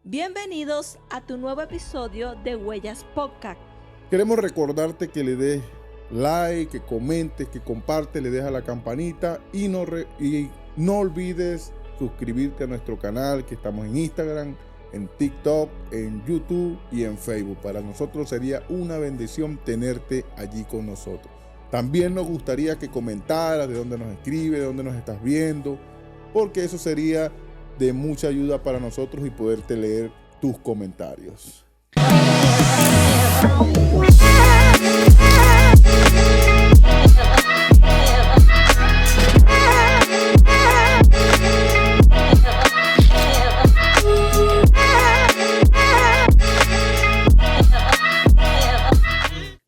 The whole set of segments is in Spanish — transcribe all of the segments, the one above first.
Bienvenidos a tu nuevo episodio de Huellas Podcast. Queremos recordarte que le des like, que comentes, que compartes, le des a la campanita y no olvides suscribirte a nuestro canal, que estamos en Instagram, en TikTok, en YouTube y en Facebook. Para nosotros sería una bendición tenerte allí con nosotros. También nos gustaría que comentaras de dónde nos escribes, de dónde nos estás viendo, porque eso sería de mucha ayuda para nosotros y poderte leer tus comentarios.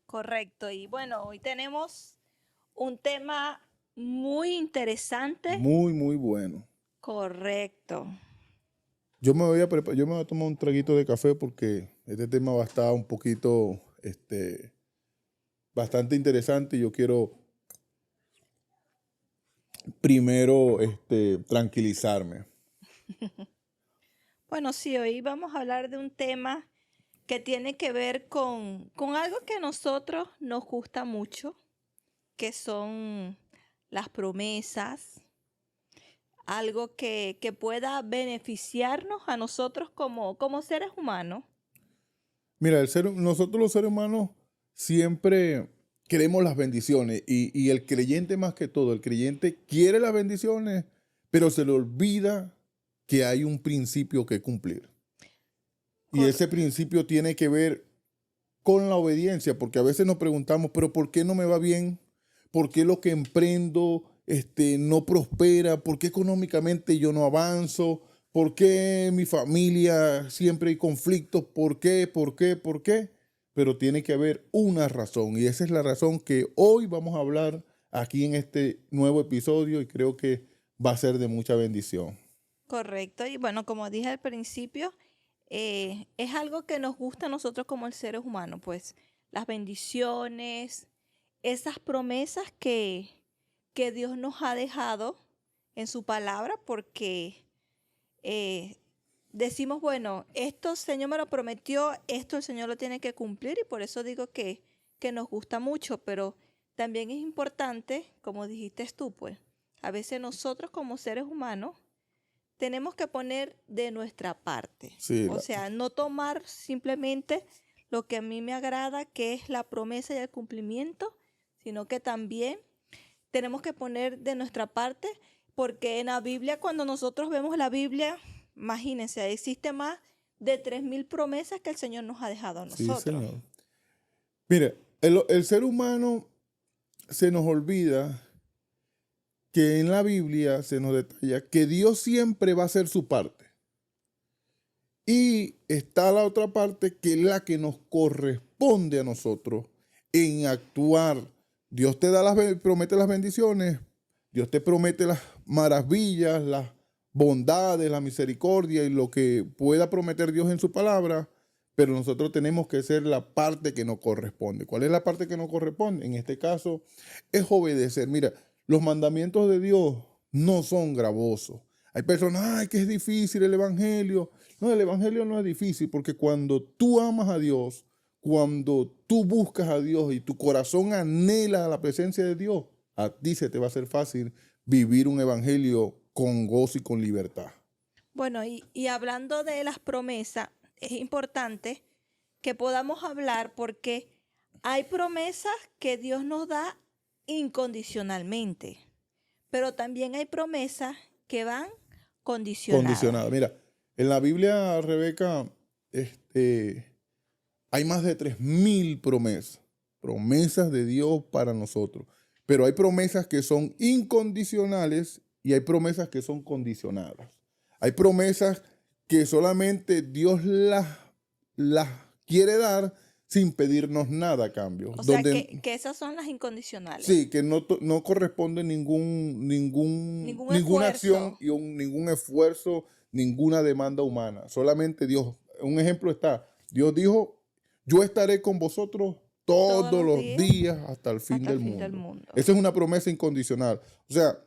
Correcto, y bueno, hoy tenemos un tema muy interesante. Muy bueno. Correcto. Yo me voy a tomar un traguito de café porque este tema va a estar un poquito, bastante interesante y yo quiero primero, tranquilizarme. Bueno, sí, hoy vamos a hablar de un tema que tiene que ver con algo que a nosotros nos gusta mucho, que son las promesas, algo que pueda beneficiarnos a nosotros como seres humanos. Mira, nosotros los seres humanos siempre queremos las bendiciones y el creyente más que todo, el creyente quiere las bendiciones, pero se le olvida que hay un principio que cumplir. Y ese principio tiene que ver con la obediencia, porque a veces nos preguntamos, pero ¿por qué no me va bien? ¿Por qué lo que emprendo no prospera? ¿Por qué económicamente yo no avanzo? ¿Por qué en mi familia siempre hay conflictos? ¿Por qué? ¿Por qué? ¿Por qué? Pero tiene que haber una razón, y esa es la razón que hoy vamos a hablar aquí en este nuevo episodio y creo que va a ser de mucha bendición. Correcto, y bueno, como dije al principio, es algo que nos gusta a nosotros como seres humanos, pues las bendiciones, esas promesas que Dios nos ha dejado en su palabra, porque decimos, bueno, esto el Señor me lo prometió, esto el Señor lo tiene que cumplir, y por eso digo que nos gusta mucho, pero también es importante, como dijiste tú, pues a veces nosotros como seres humanos tenemos que poner de nuestra parte. Sí, O sea, no tomar simplemente lo que a mí me agrada, que es la promesa y el cumplimiento, sino que también tenemos que poner de nuestra parte, porque en la Biblia, cuando nosotros vemos la Biblia, imagínense, existe más de 3,000 promesas que el Señor nos ha dejado a sí, nosotros. Señor. Mire, el ser humano se nos olvida que en la Biblia se nos detalla que Dios siempre va a hacer su parte. Y está la otra parte que es la que nos corresponde a nosotros en actuar. Dios te promete las bendiciones, Dios te promete las maravillas, las bondades, la misericordia y lo que pueda prometer Dios en su palabra, pero nosotros tenemos que hacer la parte que nos corresponde. ¿Cuál es la parte que nos corresponde? En este caso es obedecer. Mira, los mandamientos de Dios no son gravosos. Hay personas, ay, que es difícil el evangelio. No, el evangelio no es difícil porque cuando tú amas a Dios, cuando tú buscas a Dios y tu corazón anhela la presencia de Dios, a ti se te va a hacer fácil vivir un evangelio con gozo y con libertad. Bueno, y hablando de las promesas, es importante que podamos hablar, porque hay promesas que Dios nos da incondicionalmente, pero también hay promesas que van condicionadas. Condicionada. Mira, en la Biblia, Rebeca, hay más de 3,000 promesas, promesas de Dios para nosotros. Pero hay promesas que son incondicionales y hay promesas que son condicionadas. Hay promesas que solamente Dios las quiere dar sin pedirnos nada a cambio. O sea, que esas son las incondicionales. Sí, que no corresponde ninguna acción y ningún esfuerzo, ninguna demanda humana. Solamente Dios. Un ejemplo está, Dios dijo, yo estaré con vosotros todos los días hasta el fin del mundo. Esa es una promesa incondicional. O sea,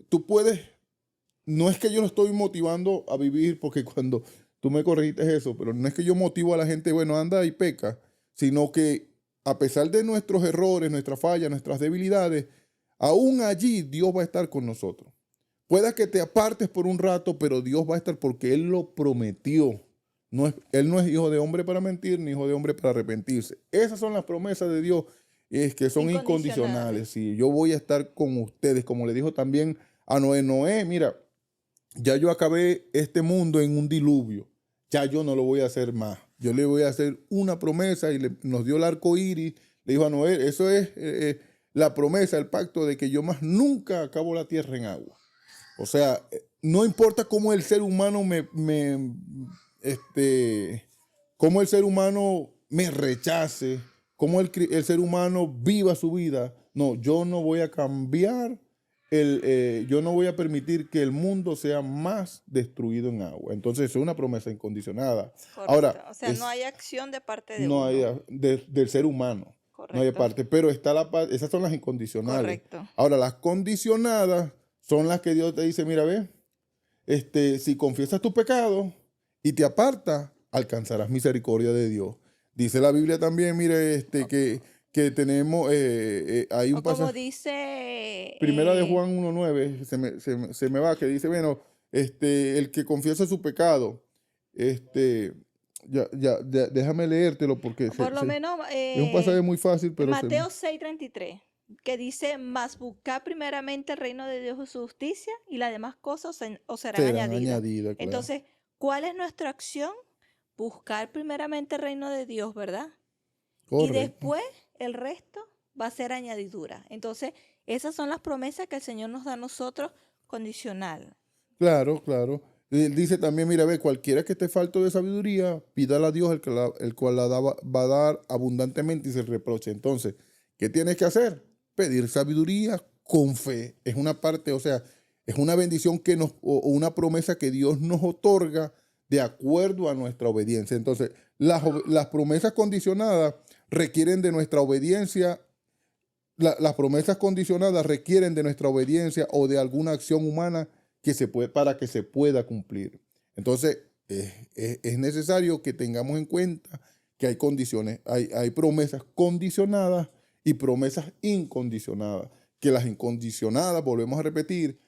tú puedes, no es que yo lo estoy motivando a vivir, porque cuando tú me corregiste eso, pero no es que yo motivo a la gente, bueno, anda y peca, sino que a pesar de nuestros errores, nuestras fallas, nuestras debilidades, aún allí Dios va a estar con nosotros. Pueda que te apartes por un rato, pero Dios va a estar porque Él lo prometió. Él no es hijo de hombre para mentir, ni hijo de hombre para arrepentirse. Esas son las promesas de Dios, es que son incondicionales. Sí, yo voy a estar con ustedes, como le dijo también a Noé. Noé, mira, ya yo acabé este mundo en un diluvio. Ya yo no lo voy a hacer más. Yo le voy a hacer una promesa y nos dio el arco iris. Le dijo a Noé, eso es la promesa, el pacto de que yo más nunca acabo la tierra en agua. O sea, no importa cómo el ser humano cómo el ser humano me rechace, cómo el ser humano viva su vida. No, yo no voy a cambiar, yo no voy a permitir que el mundo sea más destruido en agua. Entonces, es una promesa incondicionada. Correcto. Ahora, o sea, no hay acción de parte de no uno. hay del ser humano. Correcto. No hay parte, pero esas son las incondicionales. Correcto. Ahora, las condicionadas son las que Dios te dice, mira, ve, si confiesas tu pecado y te apartas, alcanzarás misericordia de Dios. Dice la Biblia también, mire, que tenemos, hay un O como pasaje, dice Primera de Juan 1:9, se me va, que dice, bueno, el que confiesa su pecado, déjame leértelo porque por lo menos es un pasaje muy fácil, pero Mateo 6:33, que dice, mas buscad primeramente el reino de Dios y su justicia, y las demás cosas os serán añadidas. claro. Entonces, ¿cuál es nuestra acción? Buscar primeramente el reino de Dios, ¿verdad? Correcto. Y después el resto va a ser añadidura. Entonces, esas son las promesas que el Señor nos da a nosotros condicional. Claro, claro. Él dice también, mira, ve, cualquiera que esté falto de sabiduría, pídala a Dios, el cual va a dar abundantemente y se reproche. Entonces, ¿qué tienes que hacer? Pedir sabiduría con fe. Es una parte, o sea, es una bendición o una promesa que Dios nos otorga de acuerdo a nuestra obediencia. Entonces, las promesas condicionadas requieren de nuestra obediencia. Las promesas condicionadas requieren de nuestra obediencia o de alguna acción humana para que se pueda cumplir. Entonces, es necesario que tengamos en cuenta que hay condiciones, hay promesas condicionadas y promesas incondicionadas. Que las incondicionadas, volvemos a repetir,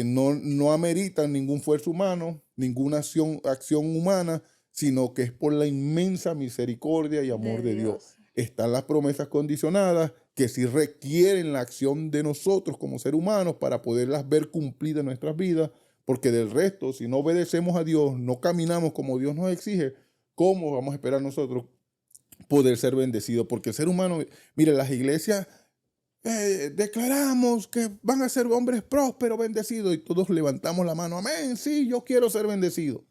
no ameritan ningún esfuerzo humano, ninguna acción humana, sino que es por la inmensa misericordia y amor de Dios. Están las promesas condicionadas que sí requieren la acción de nosotros como seres humanos para poderlas ver cumplidas en nuestras vidas, porque del resto, si no obedecemos a Dios, no caminamos como Dios nos exige, ¿cómo vamos a esperar nosotros poder ser bendecidos? Porque el ser humano, mire, las iglesias declaramos que van a ser hombres prósperos, bendecidos, y todos levantamos la mano, amén, sí, yo quiero ser bendecido.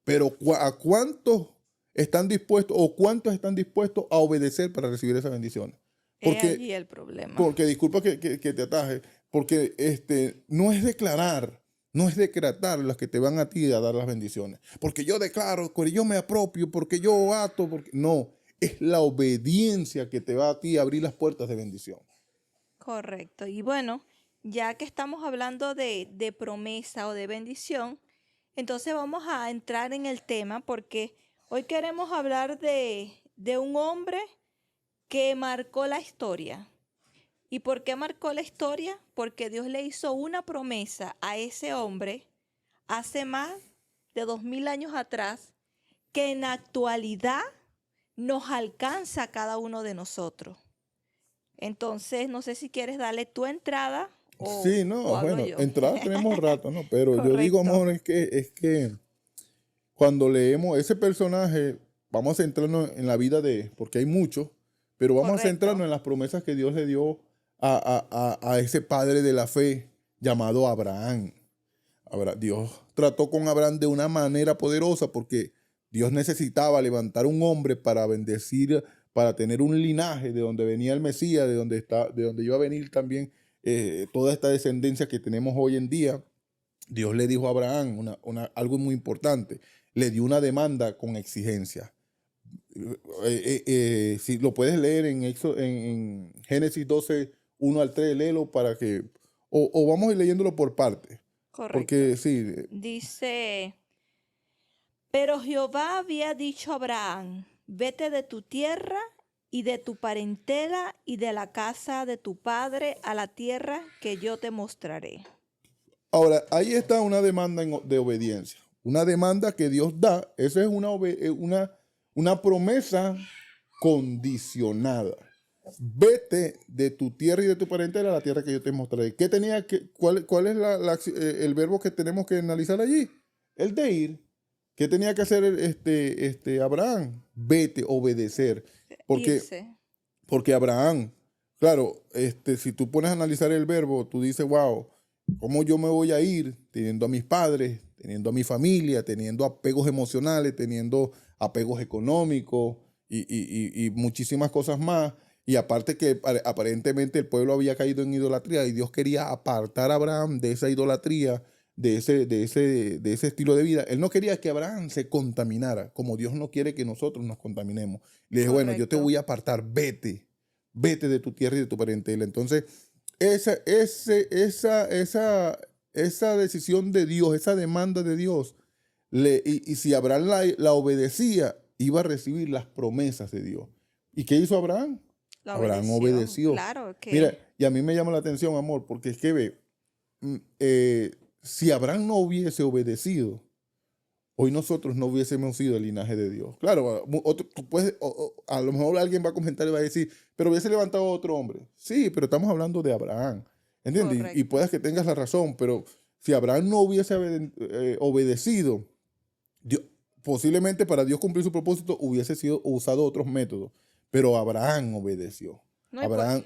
Pero ¿a cuántos están dispuestos o cuántos están dispuestos a obedecer para recibir esas bendiciones? Porque, es allí el problema. Porque, disculpa que te ataje, porque no es declarar, no es decretar las que te van a ti a dar las bendiciones. Porque yo declaro, porque yo me apropio, porque yo ato, no, es la obediencia que te va a ti a abrir las puertas de bendición. Correcto. Y bueno, ya que estamos hablando de promesa o de bendición, entonces vamos a entrar en el tema porque hoy queremos hablar de un hombre que marcó la historia. ¿Y por qué marcó la historia? Porque Dios le hizo una promesa a ese hombre hace más de 2000 años atrás que en la actualidad nos alcanza a cada uno de nosotros. Entonces, no sé si quieres darle tu entrada o sí, no, bueno, yo. entrada tenemos rato, ¿no? Pero yo digo, amor, es que cuando leemos ese personaje, vamos a centrarnos en la vida porque hay muchos, pero vamos a centrarnos en las promesas que Dios le dio a ese padre de la fe llamado Abraham. Dios trató con Abraham de una manera poderosa porque Dios necesitaba levantar un hombre para bendecir, para tener un linaje de donde venía el Mesías, de donde iba a venir también toda esta descendencia que tenemos hoy en día. Dios le dijo a Abraham algo muy importante. Le dio una demanda con exigencia. Si lo puedes leer en Génesis 12, 1 al 3, léelo para que... O vamos a ir leyéndolo por partes. Correcto. Porque sí. Dice, Pero Jehová había dicho a Abraham, vete de tu tierra y de tu parentela y de la casa de tu padre a la tierra que yo te mostraré. Ahora, ahí está una demanda de obediencia. Una demanda que Dios da. Esa es una promesa condicionada. Vete de tu tierra y de tu parentela a la tierra que yo te mostraré. ¿Cuál es el verbo que tenemos que analizar allí? El de ir. ¿Qué tenía que hacer Abraham? Vete, obedecer. Porque, Irse. porque Abraham, claro, si tú pones a analizar el verbo, tú dices, wow, ¿cómo yo me voy a ir teniendo a mis padres, teniendo a mi familia, teniendo apegos emocionales, teniendo apegos económicos y muchísimas cosas más? Y aparte que aparentemente el pueblo había caído en idolatría y Dios quería apartar a Abraham de esa idolatría, de ese estilo de vida. Él no quería que Abraham se contaminara, como Dios no quiere que nosotros nos contaminemos. Le dije, bueno, yo te Correcto. voy a apartar, vete de tu tierra y de tu parentela. Entonces, esa decisión de Dios, esa demanda de Dios, y si Abraham la obedecía, iba a recibir las promesas de Dios. ¿Y qué hizo Abraham? La Abraham obedeció. obedeció. Claro que Mira, y a mí me llama la atención, amor, porque es que ve, si Abraham no hubiese obedecido, hoy nosotros no hubiésemos sido el linaje de Dios. Claro, tú puedes, a lo mejor alguien va a comentar y va a decir, pero hubiese levantado a otro hombre. Sí, pero estamos hablando de Abraham. ¿Entiendes? Y correcto. puedas que tengas la razón, pero si Abraham no hubiese obedecido, Dios- posiblemente para Dios cumplir su propósito hubiese sido usado otros métodos. Pero Abraham obedeció. No, Abraham,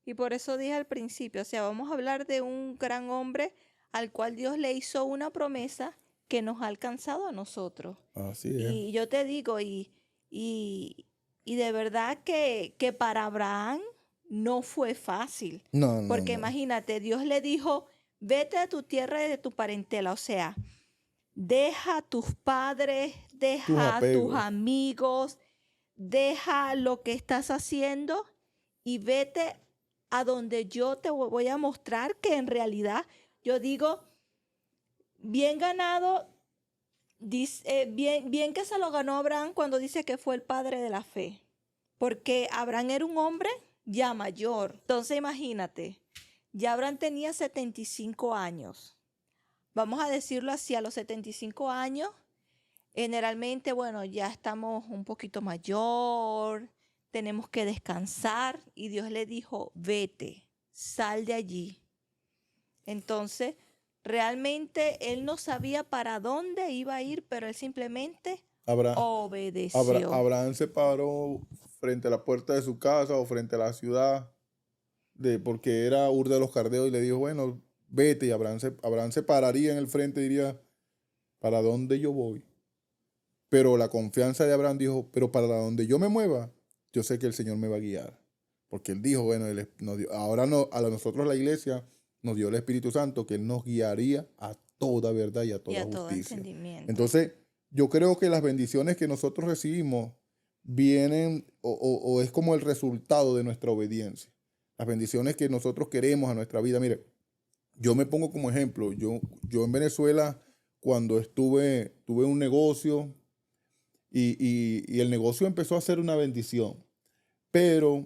y por eso dije al principio, o sea, vamos a hablar de un gran hombre al cual Dios le hizo una promesa que nos ha alcanzado a nosotros. así es. Y yo te digo, y, y de verdad que para Abraham no fue fácil, No, no, porque no. imagínate, Dios le dijo, vete de tu tierra y de tu parentela, o sea, deja a tus padres, Tus deja a tus apegos. amigos, deja lo que estás haciendo y vete a donde yo te voy a mostrar que en realidad yo digo, bien ganado, bien que se lo ganó Abraham cuando dice que fue el padre de la fe, porque Abraham era un hombre ya mayor. Entonces imagínate, ya Abraham tenía 75 años. Vamos a decirlo así, a los 75 años, generalmente, bueno, ya estamos un poquito mayor, tenemos que descansar y Dios le dijo, vete, sal de allí. Entonces, realmente él no sabía para dónde iba a ir, pero él simplemente obedeció. Abraham se paró frente a la puerta de su casa o frente a la ciudad, porque era Ur de los Caldeos, y le dijo, bueno, vete. Y Abraham se pararía en el frente y diría, ¿para dónde yo voy? Pero la confianza de Abraham dijo, pero para donde yo me mueva, yo sé que el Señor me va a guiar. Porque él dijo, bueno, ahora a nosotros la iglesia nos dio el Espíritu Santo, que él nos guiaría a toda verdad y a Y toda a todo justicia. entendimiento. Entonces, yo creo que las bendiciones que nosotros recibimos vienen o es como el resultado de nuestra obediencia. Las bendiciones que nosotros queremos a nuestra vida. Mire, yo me pongo como ejemplo. Yo en Venezuela, cuando tuve un negocio y el negocio empezó a ser una bendición. Pero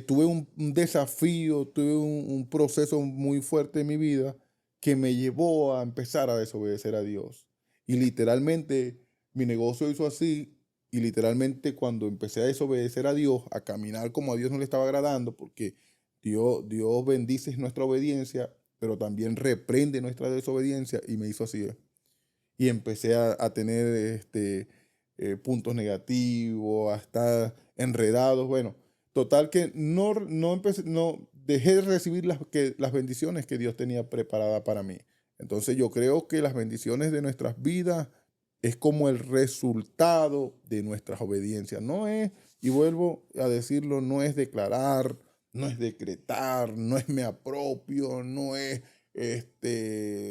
tuve un desafío, tuve un proceso muy fuerte en mi vida que me llevó a empezar a desobedecer a Dios. Y literalmente mi negocio hizo así, y literalmente cuando empecé a desobedecer a Dios, a caminar como a Dios no le estaba agradando, porque Dios bendice nuestra obediencia, pero también reprende nuestra desobediencia, y me hizo así. Y empecé a tener puntos negativos, a estar enredados. Bueno, total que no dejé de recibir las bendiciones que Dios tenía preparadas para mí. Entonces yo creo que las bendiciones de nuestras vidas es como el resultado de nuestras obediencias. No es, y vuelvo a decirlo, no es declarar, no es decretar, no es me apropio, no es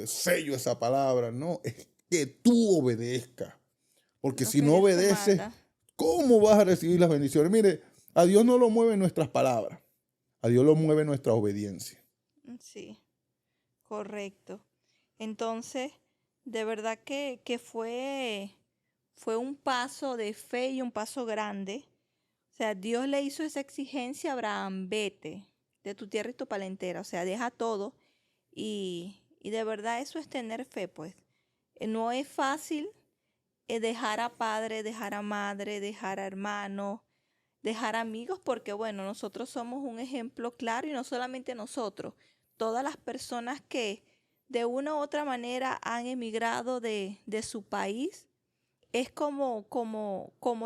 sello esa palabra, no, es que tú obedezcas. Porque Lo si que no Dios te obedeces, manda. ¿cómo vas a recibir las bendiciones? Mire, a Dios no lo mueven nuestras palabras, a Dios lo mueve nuestra obediencia. Sí, correcto. Entonces, De verdad que fue un paso de fe y un paso grande. O sea, Dios le hizo esa exigencia a Abraham, vete de tu tierra y tu parentela, o sea, deja todo. Y de verdad eso es tener fe, pues. No es fácil dejar a padre, dejar a madre, dejar a hermano, dejar amigos, porque bueno, nosotros somos un ejemplo claro y no solamente nosotros, todas las personas que de una u otra manera han emigrado de su país, es como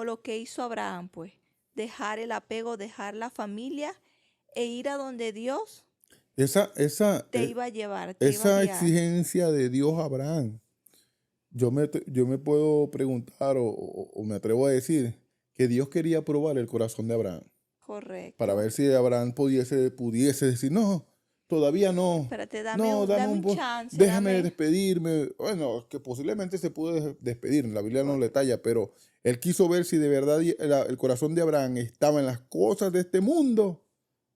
lo que hizo Abraham, pues, dejar el apego, dejar la familia e ir a donde Dios Esa, esa, te iba a llevar, te iba a esa guiar. exigencia de Dios a Abraham, yo me puedo preguntar o me atrevo a decir que Dios quería probar el corazón de Abraham para Correcto. ver si Abraham pudiese decir, no, todavía no, Espérate, no, dame un chance, déjame dame. despedirme. Bueno, que posiblemente se pudo despedir, la Biblia no le Correcto. detalla, pero él quiso ver si de verdad el corazón de Abraham estaba en las cosas de este mundo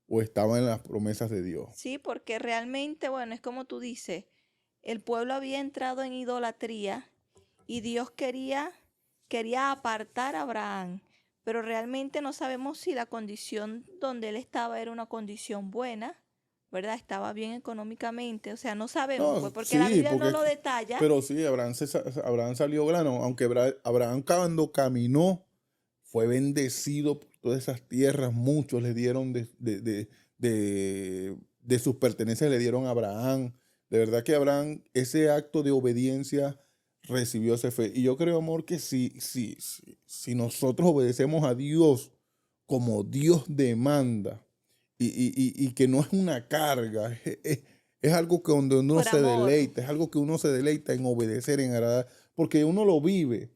o estaba en las promesas de Dios. Sí, porque realmente, bueno, es como tú dices, el pueblo había entrado en idolatría y Dios quería apartar a Abraham, pero realmente no sabemos si la condición donde él estaba era una condición buena, ¿verdad? Estaba bien económicamente, o sea, no sabemos, pues No, porque la sí, Biblia no porque, lo detalla. pero sí, Abraham salió grano, aunque Abraham cuando caminó fue bendecido por todas esas tierras, muchos le dieron de sus pertenencias, le dieron a Abraham. De verdad que Abraham, ese acto de obediencia recibió ese fe. Y yo creo, amor, que si nosotros obedecemos a Dios como Dios demanda, y que no es una carga, es algo que donde uno Por se amor. deleita, es algo que uno se deleita en obedecer, en agradar, porque uno lo vive.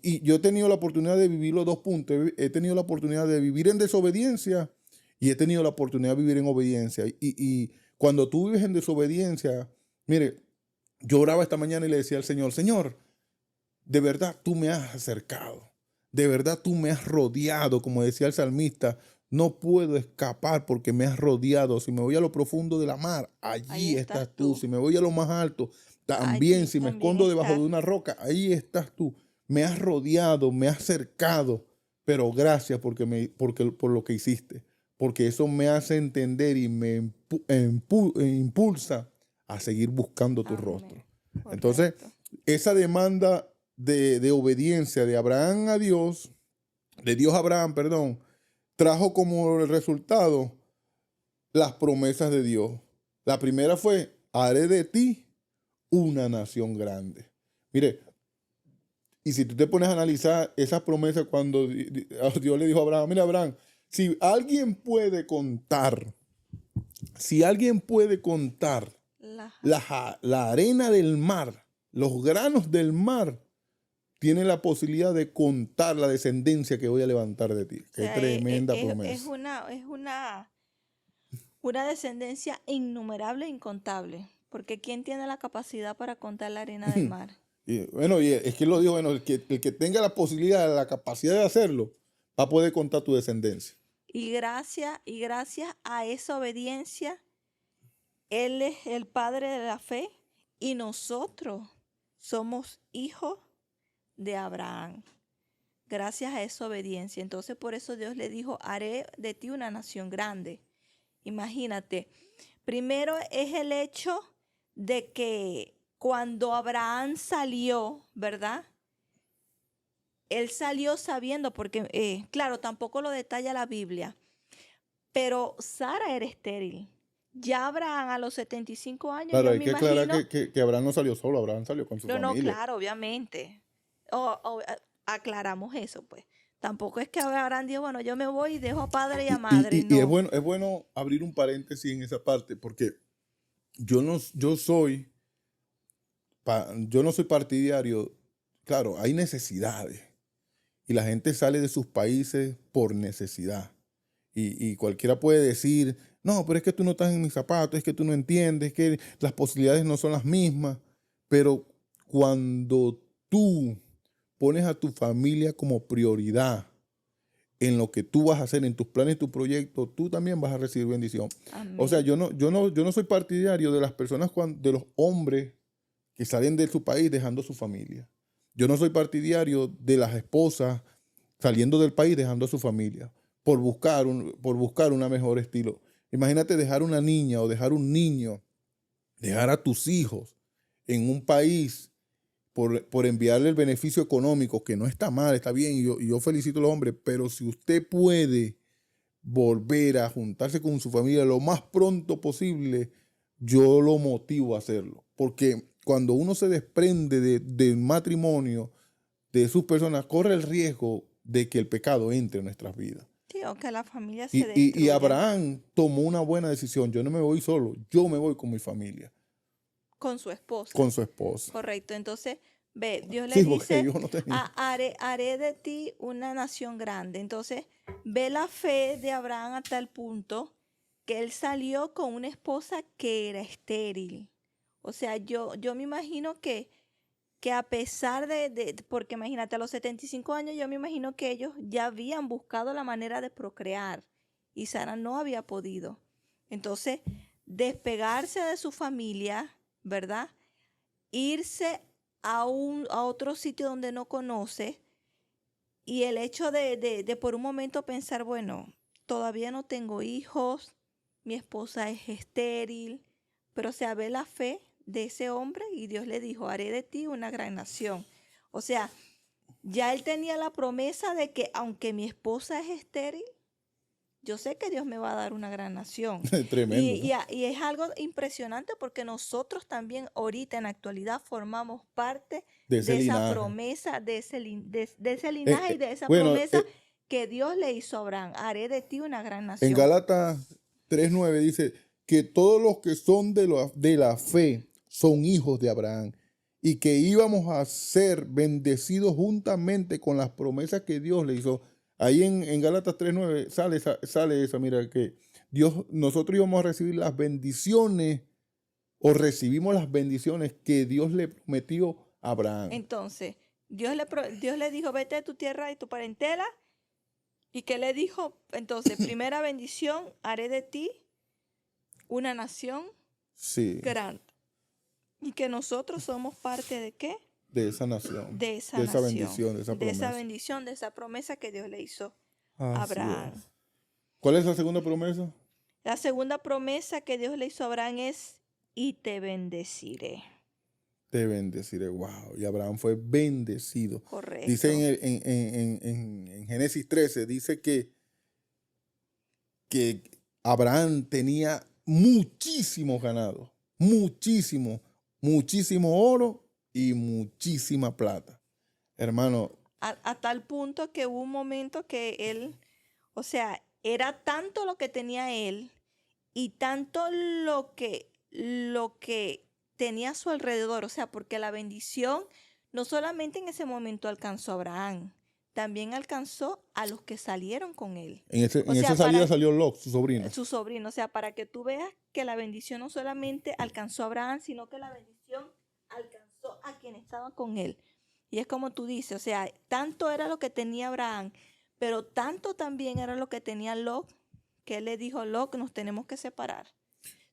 Y yo he tenido la oportunidad de vivir los dos puntos. He tenido la oportunidad de vivir en desobediencia y he tenido la oportunidad de vivir en obediencia. Y cuando tú vives en desobediencia, mire, yo oraba esta mañana y le decía al Señor, Señor, de verdad tú me has acercado, de verdad tú me has rodeado, como decía el salmista, no puedo escapar porque me has rodeado. Si me voy a lo profundo de la mar, Ahí allí estás estás tú. tú. Si me voy a lo más alto, también. Allí Si me también escondo debajo de estás. una roca, ahí estás tú. Me has rodeado, me has cercado, pero gracias por lo que hiciste, porque eso me hace entender y me impulsa a seguir buscando tu Amén. rostro. Entonces, Correcto. esa demanda de obediencia de Abraham a Dios, de Dios a Abraham, perdón, trajo como resultado las promesas de Dios. La primera fue, haré de ti una nación grande. Mire, y si tú te pones a analizar esas promesas cuando Dios le dijo a Abraham, mira Abraham, si alguien puede contar, si alguien puede contar La- la arena del mar, los granos del mar, tiene la posibilidad de contar la descendencia que voy a levantar de ti. o Qué sea, tremenda es promesa. una descendencia innumerable e incontable. Porque ¿quién tiene la capacidad para contar la arena del mar? Y bueno, y es que lo dijo, bueno, el que tenga la posibilidad, la capacidad de hacerlo, va a poder contar tu descendencia. Y gracias a esa obediencia, Él es el Padre de la fe y nosotros somos hijos de Abraham. Gracias a esa obediencia. Entonces por eso Dios le dijo, haré de ti una nación grande. Imagínate, primero es el hecho de que cuando Abraham salió, ¿verdad? Él salió sabiendo, porque, claro, tampoco lo detalla la Biblia, pero Sara era estéril. Ya Abraham a los 75 años, Claro, yo hay me que aclarar imagino, que Abraham no salió solo, Abraham salió con su no, no, familia. claro, obviamente. Aclaramos eso, pues. Tampoco es que Abraham dijo, bueno, yo me voy y dejo a padre y a madre, Y no. es bueno abrir un paréntesis en esa parte, porque yo soy, yo no soy partidario, claro, hay necesidades, y la gente sale de sus países por necesidad. Y cualquiera puede decir, no, pero es que tú no estás en mis zapatos, es que tú no entiendes, que las posibilidades no son las mismas. Pero cuando tú pones a tu familia como prioridad en lo que tú vas a hacer, en tus planes, tu proyecto, tú también vas a recibir bendición. O sea, Amén. yo no soy partidario de las personas, de los hombres que salen de su país dejando su familia. Yo no soy partidario de las esposas saliendo del país dejando a su familia por buscar un mejor estilo. Imagínate dejar una niña o dejar un niño, dejar a tus hijos en un país por enviarle el beneficio económico, que no está mal, está bien, y yo felicito a los hombres, pero si usted puede volver a juntarse con su familia lo más pronto posible, yo lo motivo a hacerlo. Porque cuando uno se desprende del matrimonio, de sus personas, corre el riesgo de que el pecado entre en nuestras vidas. Sí, o que la familia se Y destruya Abraham tomó una buena decisión. Yo no me voy solo, yo me voy con mi familia, con su esposa. con su esposa. Correcto. Entonces, ve, Dios le Sí, porque dice, yo no tenía. haré de ti una nación grande. Entonces, ve la fe de Abraham a tal punto que él salió con una esposa que era estéril. O sea, yo me imagino que a pesar porque imagínate, a los 75 años, yo me imagino que ellos ya habían buscado la manera de procrear y Sara no había podido. Entonces, despegarse de su familia, ¿verdad? Irse a otro sitio donde no conoce y el hecho de por un momento pensar, bueno, todavía no tengo hijos, mi esposa es estéril, pero se ve la fe de ese hombre y Dios le dijo, haré de ti una gran nación. O sea, ya él tenía la promesa de que aunque mi esposa es estéril, yo sé que Dios me va a dar una gran nación. Tremendo, ¿no? Y es algo impresionante porque nosotros también ahorita en la actualidad formamos parte De ese de esa linaje. promesa, de ese linaje y de esa Bueno, promesa que Dios le hizo a Abraham. Haré de ti una gran en nación. Gálatas 3:9 dice que todos los que son de la fe son hijos de Abraham y que íbamos a ser bendecidos juntamente con las promesas que Dios le hizo. Ahí en Gálatas 3:9 sale esa, mira, que nosotros íbamos a recibir las bendiciones o recibimos las bendiciones que Dios le prometió a Abraham. Entonces, Dios le dijo, vete de tu tierra y tu parentela. ¿Y qué le dijo? Entonces, primera bendición, haré de ti una nación Sí, grande. Y que nosotros somos parte de qué? de esa nación, De esa de esa nación, bendición, de esa de promesa. esa bendición, de esa promesa que Dios le hizo a Así Abraham. es. ¿Cuál es la segunda promesa? La segunda promesa que Dios le hizo a Abraham es, y te bendeciré. Te bendeciré. Wow. Y Abraham fue bendecido. Correcto. Dice en Génesis 13, dice que Abraham tenía muchísimo ganado, muchísimo oro y muchísima plata. Hermano, A tal punto que hubo un momento que él, o sea, era tanto lo que tenía él y tanto lo que tenía a su alrededor, o sea, porque la bendición no solamente en ese momento alcanzó a Abraham, también alcanzó a los que salieron con él. en O sea, esa salida salió Lot, su sobrino. Su sobrino, o sea, para que tú veas que la bendición no solamente alcanzó a Abraham, sino que la bendición alcanzó a quien estaba con él. Y es como tú dices, o sea, tanto era lo que tenía Abraham, pero tanto también era lo que tenía Lot, que él le dijo, Lot, nos tenemos que separar.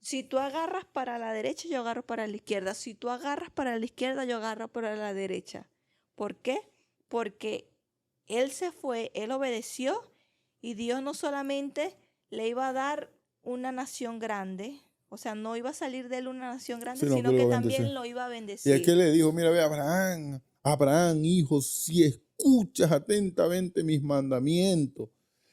Si tú agarras para la derecha, yo agarro para la izquierda. Si tú agarras para la izquierda, yo agarro para la derecha. ¿Por qué? Porque él se fue, él obedeció y Dios no solamente le iba a dar una nación grande, o sea, no iba a salir de él una nación grande, sino que también lo iba a bendecir. Y es que le dijo, mira, ve, Abraham, hijo, si escuchas atentamente mis mandamientos,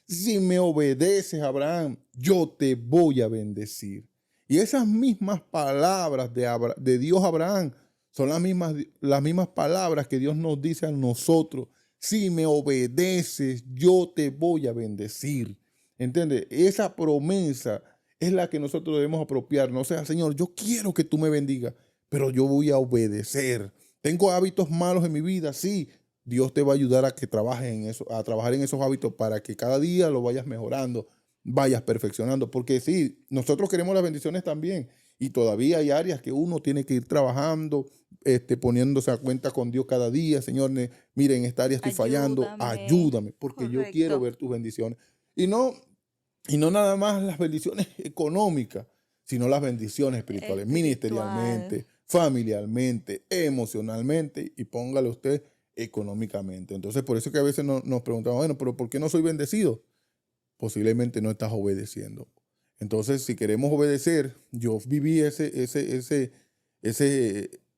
si me obedeces, Abraham, yo te voy a bendecir. Y esas mismas palabras de Dios a Abraham son las mismas palabras que Dios nos dice a nosotros. Si me obedeces, yo te voy a bendecir. ¿Entiendes? Esa promesa es la que nosotros debemos apropiarnos. O sea, Señor, yo quiero que tú me bendigas, pero yo voy a obedecer. Tengo hábitos malos en mi vida, sí. Dios te va a ayudar a que trabajes en eso, a trabajar en esos hábitos para que cada día lo vayas mejorando, vayas perfeccionando. Porque sí, nosotros queremos las bendiciones también. Y todavía hay áreas que uno tiene que ir trabajando, poniéndose a cuenta con Dios cada día. Señor, mire, en esta área estoy fallando, ayúdame, porque yo quiero ver tus bendiciones. Y no nada más las bendiciones económicas, sino las bendiciones espirituales, ministerialmente, familiarmente, emocionalmente y póngale usted económicamente. Entonces, por eso que a veces nos preguntamos, bueno, pero ¿por qué no soy bendecido? Posiblemente no estás obedeciendo. Entonces, si queremos obedecer, yo viví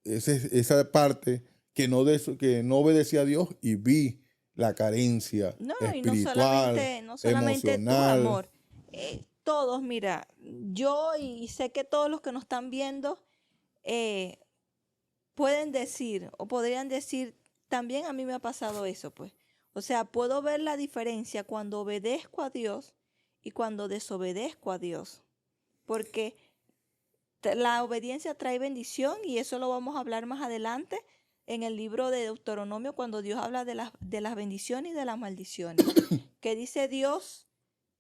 esa parte que no obedecía a Dios y vi la carencia No, y espiritual, no solamente tú, emocional. amor. Todos, mira, yo y sé que todos los que nos están viendo eh, pueden decir o podrían decir, también a mí me ha pasado eso, pues. O sea, puedo ver la diferencia cuando obedezco a Dios y cuando desobedezco a Dios. Porque la obediencia trae bendición y eso lo vamos a hablar más adelante en el libro de Deuteronomio cuando Dios habla de las bendiciones y de las maldiciones. Que dice Dios,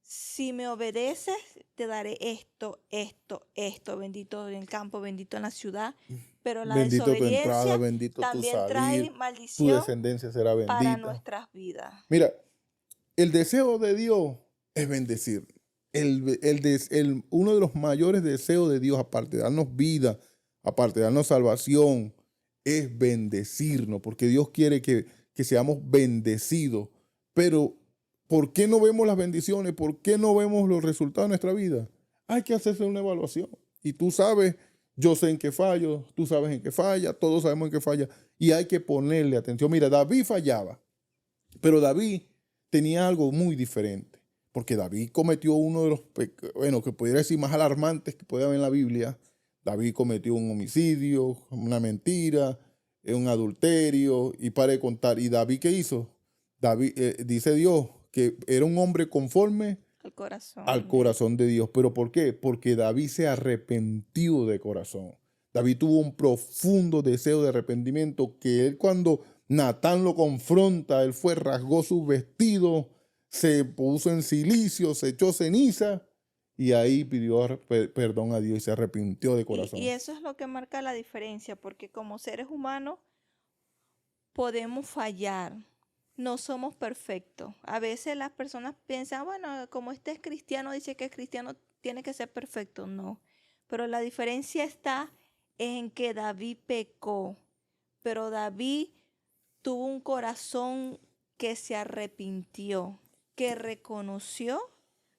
si me obedeces, te daré esto, esto, esto, bendito en el campo, bendito en la ciudad. Pero la Bendito tu entrada, desobediencia bendito tu también trae salir, tu maldición descendencia será para bendita. nuestras vidas. Mira, el deseo de Dios es bendecir. Uno de los mayores deseos de Dios, aparte de darnos vida, aparte de darnos salvación, es bendecirnos, porque Dios quiere que seamos bendecidos. Pero, ¿por qué no vemos las bendiciones? ¿Por qué no vemos los resultados de nuestra vida? Hay que hacerse una evaluación. Y tú sabes, yo sé en qué fallo, tú sabes en qué falla, todos sabemos en qué falla. Y hay que ponerle atención. Mira, David fallaba, pero David tenía algo muy diferente, porque David cometió uno de los, bueno, que pudiera decir más alarmantes que puede haber en la Biblia. David cometió un homicidio, una mentira, un adulterio, y para de contar. ¿Y David qué hizo? David, dice Dios, que era un hombre conforme Al al corazón. corazón de Dios. ¿Pero por qué? Porque David se arrepintió de corazón. David tuvo un profundo deseo de arrepentimiento que él cuando Natán lo confronta, él fue, rasgó sus vestidos, se puso en cilicio, se echó ceniza y ahí pidió perdón a Dios y se arrepintió de Y corazón. eso es lo que marca la diferencia, porque como seres humanos podemos fallar, no somos perfectos. A veces las personas piensan, bueno, como este es cristiano, dice que es cristiano, tiene que ser perfecto. No, pero la diferencia está en que David pecó, pero David tuvo un corazón que se arrepintió, que reconoció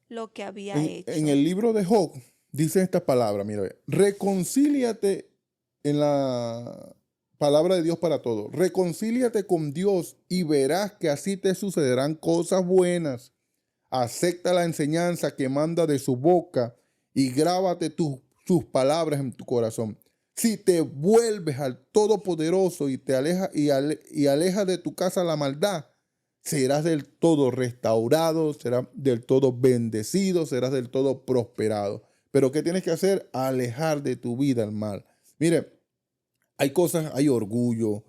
lo que había En hecho. el libro de Job dice esta palabra, mira, ve, reconcíliate en la palabra de Dios para todo. Reconcíliate con Dios y verás que así te sucederán cosas buenas. Acepta la enseñanza que manda de su boca y grábate sus palabras en tu corazón. Si te vuelves al Todopoderoso y te alejas de tu casa la maldad, serás del todo restaurado, serás del todo bendecido, serás del todo prosperado. Pero ¿qué tienes que hacer? Alejar de tu vida el mal. Mire, hay cosas, hay orgullo,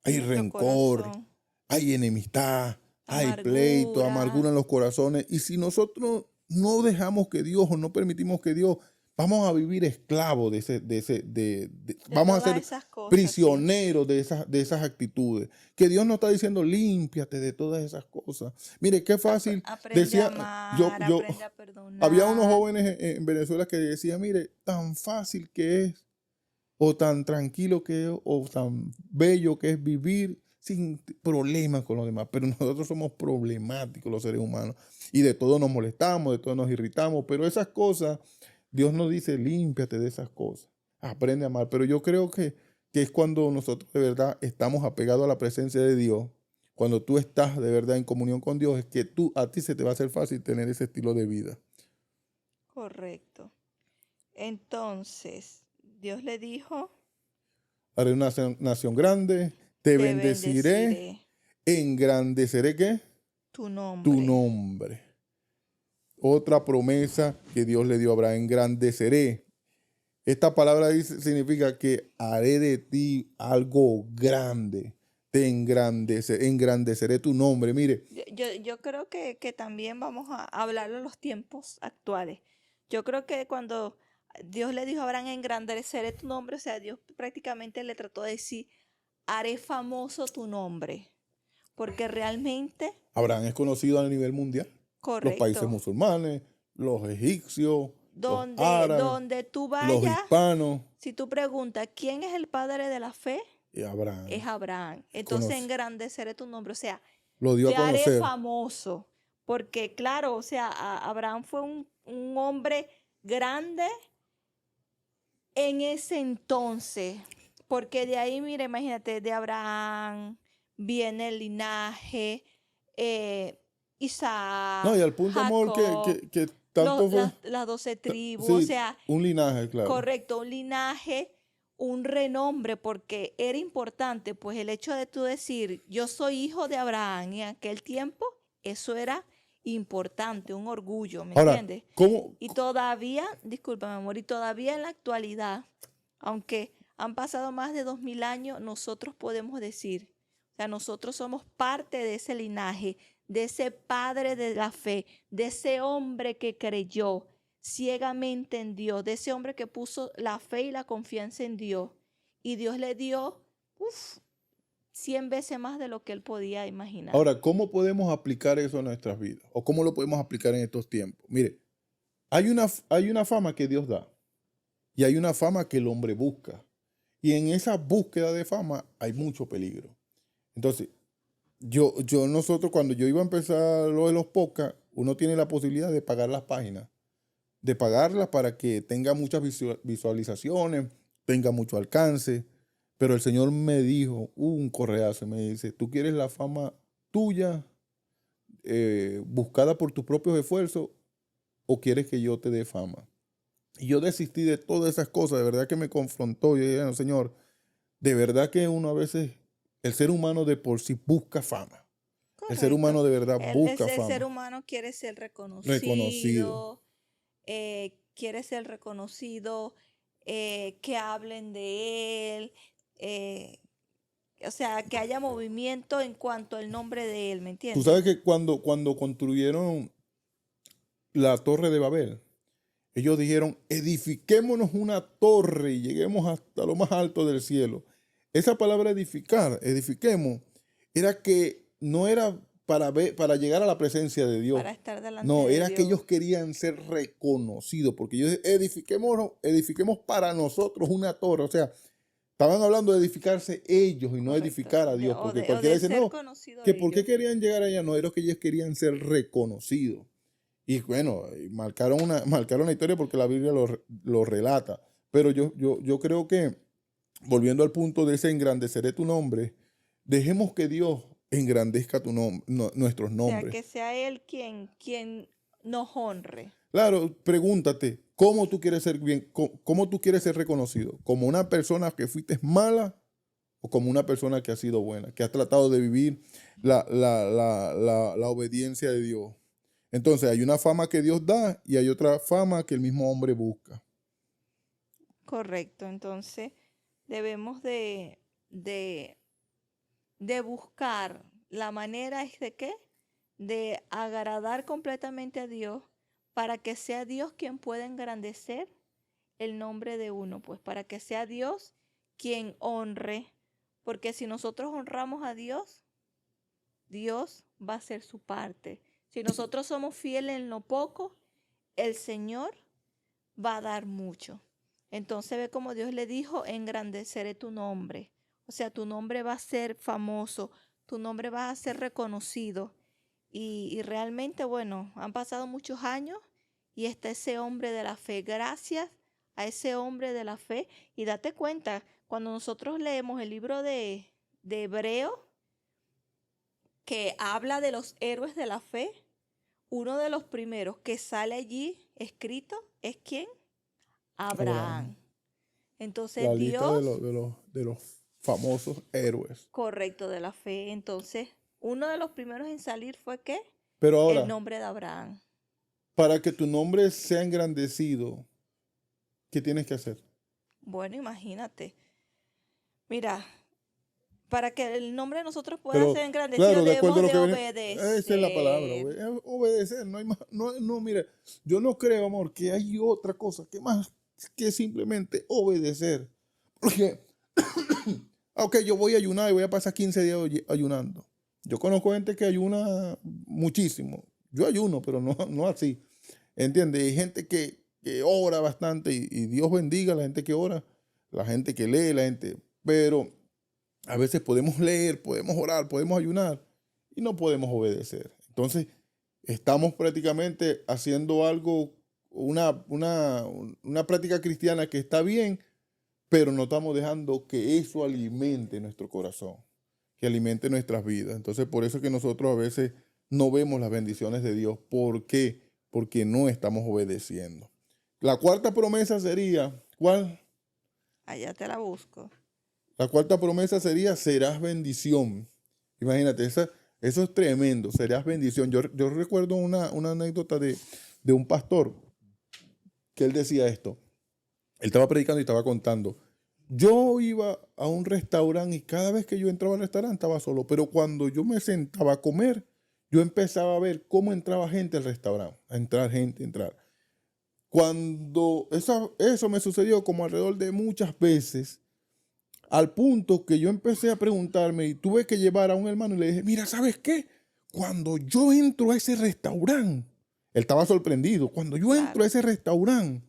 En hay nuestro rencor, corazón, hay enemistad, hay pleito, amargura amargura. en los corazones. Y si nosotros no dejamos que Dios o no permitimos que Dios, vamos a vivir esclavos De vamos a todas ser esas cosas, sí. prisioneros de esas actitudes. Que Dios nos está diciendo, límpiate de todas esas cosas. Mire, qué fácil. Aprende a Decía, amar, aprende a había unos perdonar. jóvenes en Venezuela que decían, mire, tan fácil que es o tan tranquilo que es, o tan bello que es vivir sin problemas con los demás. Pero nosotros somos problemáticos los seres humanos y de todo nos molestamos, de todo nos irritamos, pero esas cosas, Dios nos dice, límpiate de esas cosas, aprende a amar. Pero yo creo que es cuando nosotros de verdad estamos apegados a la presencia de Dios, cuando tú estás de verdad en comunión con Dios, es que a ti se te va a hacer fácil tener ese estilo de vida. Correcto. Entonces, Dios le dijo, Haré una nación grande, te te bendeciré, bendeciré engrandeceré ¿qué? tu Tu nombre. nombre. Otra promesa que Dios le dio a Abraham, engrandeceré. Esta palabra significa que haré de ti algo grande. Te engrandeceré tu nombre. Mire, Yo creo que también vamos a hablar de los tiempos actuales. Yo creo que cuando Dios le dijo a Abraham, engrandeceré tu nombre, o sea, Dios prácticamente le trató de decir, haré famoso tu nombre, porque realmente, Abraham es conocido a nivel mundial. Los países correcto, musulmanes, los egipcios, árabes, donde tú los vayas, hispanos, si tú preguntas, ¿quién es el padre de la fe? y Abraham. Es Abraham. Entonces engrandeceré tu nombre. O sea, Lo dio a te haré conocer. famoso. Porque claro, o sea, Abraham fue un hombre grande en ese entonces. Porque de ahí, mira, imagínate, de Abraham viene el linaje, No, Isaac, y al punto, amor, Jacob, que tanto fue. las 12 tribus, o Sí, sea, un linaje, claro. correcto, un linaje, un renombre, porque era importante, pues el hecho de tú decir, yo soy hijo de Abraham, en aquel tiempo, eso era importante, un orgullo, ¿me Ahora, entiendes? ¿cómo? Y todavía, disculpa, mi amor, y todavía en la actualidad, aunque han pasado más de 2000 años, nosotros podemos decir, o sea, nosotros somos parte de ese linaje, de ese padre de la fe, de ese hombre que creyó ciegamente en Dios, de ese hombre que puso la fe y la confianza en Dios. Y Dios le dio, 100 veces más de lo que él podía imaginar. Ahora, ¿cómo podemos aplicar eso a nuestras vidas? ¿O cómo lo podemos aplicar en estos tiempos? Mire, hay una fama que Dios da y hay una fama que el hombre busca. Y en esa búsqueda de fama hay mucho peligro. Entonces, nosotros cuando yo iba a empezar lo de los podcasts, uno tiene la posibilidad de pagar las páginas, de pagarlas para que tenga muchas visualizaciones, tenga mucho alcance. Pero el Señor me dijo, un correazo, me dice, ¿tú quieres la fama tuya, buscada por tus propios esfuerzos, o quieres que yo te dé fama? Y yo desistí de todas esas cosas, de verdad que me confrontó. Yo dije, no, Señor, de verdad que uno a veces, el ser humano de por sí busca fama. El ser Correcto. humano de verdad busca El ser fama. humano quiere ser Reconocido. reconocido, quiere ser reconocido, que hablen de él, o sea, que haya movimiento en cuanto al nombre de él, ¿me Tú entiendes? sabes que cuando construyeron la Torre de Babel, ellos dijeron, edifiquémonos una torre y lleguemos hasta lo más alto del cielo. Esa palabra edificar, edifiquemos, era que no era para llegar a la presencia de Dios. Para estar delante No, de era que Dios. ellos querían ser reconocidos, porque ellos edifiquemos para nosotros una torre. O sea, estaban hablando de edificarse ellos y no Correcto. edificar a Dios, porque O cualquiera de dice, ser no, conocido que por qué ellos. querían llegar allá. No, era que ellos querían ser reconocidos. Y bueno, marcaron la historia porque la Biblia lo relata. Pero yo creo que, volviendo al punto de ese engrandeceré tu nombre, dejemos que Dios engrandezca nuestros O sea, nombres. que sea él quien nos honre. Claro, pregúntate, ¿cómo tú quieres ser bien, cómo tú quieres ser reconocido? ¿Como una persona que fuiste mala o como una persona que ha sido buena, que ha tratado de vivir la obediencia de Dios? Entonces, hay una fama que Dios da y hay otra fama que el mismo hombre busca. Correcto. Entonces, debemos de buscar la manera es de qué? De agradar completamente a Dios para que sea Dios quien pueda engrandecer el nombre de uno, pues para que sea Dios quien honre, porque si nosotros honramos a Dios, Dios va a hacer su parte. Si nosotros somos fieles en lo poco, el Señor va a dar mucho. Entonces ve como Dios le dijo, engrandeceré tu nombre. O sea, tu nombre va a ser famoso, tu nombre va a ser reconocido. Y realmente, bueno, han pasado muchos años y está ese hombre de la fe. Gracias a ese hombre de la fe. Y date cuenta, cuando nosotros leemos el libro de Hebreo, que habla de los héroes de la fe, uno de los primeros que sale allí escrito es ¿quién? Abraham. Entonces La lista de Dios, de los famosos héroes. correcto, de la fe. Entonces, uno de los primeros en salir fue ¿qué? Pero El ahora, nombre de Abraham. para que tu nombre sea engrandecido, ¿qué tienes que hacer? Bueno, imagínate. Mira, para que el nombre de nosotros pueda Pero, ser engrandecido, claro, de acuerdo a debemos lo de que viene. Esa es la palabra, obedecer. es obedecer. No hay más, no, mire, yo no creo, amor, que hay otra cosa que más que simplemente obedecer. Porque, ok, yo voy a ayunar y voy a pasar 15 días ayunando. Yo conozco gente que ayuna muchísimo. Yo ayuno, pero no así. ¿Entiendes? Hay gente que que ora bastante y Dios bendiga a la gente que ora, la gente que lee, la gente, pero a veces podemos leer, podemos orar, podemos ayunar y no podemos obedecer. Entonces, estamos prácticamente haciendo algo, una práctica cristiana que está bien, pero no estamos dejando que eso alimente nuestro corazón, que alimente nuestras vidas. Entonces, por eso es que nosotros a veces no vemos las bendiciones de Dios. ¿Por qué? Porque no estamos obedeciendo. La cuarta promesa sería, ¿cuál? Allá te la busco. La cuarta promesa sería, serás bendición. Imagínate, eso es tremendo, serás bendición. Yo recuerdo una anécdota de un pastor que él decía esto. Él estaba predicando y estaba contando. Yo iba a un restaurante y cada vez que yo entraba al restaurante estaba solo, pero cuando yo me sentaba a comer, yo empezaba a ver cómo entraba gente al restaurante, a entrar gente, entrar. Cuando eso me sucedió como alrededor de muchas veces, al punto que yo empecé a preguntarme y tuve que llevar a un hermano y le dije, mira, ¿sabes qué? Cuando yo entro a ese restaurante, él estaba sorprendido, cuando yo entro a ese restaurante,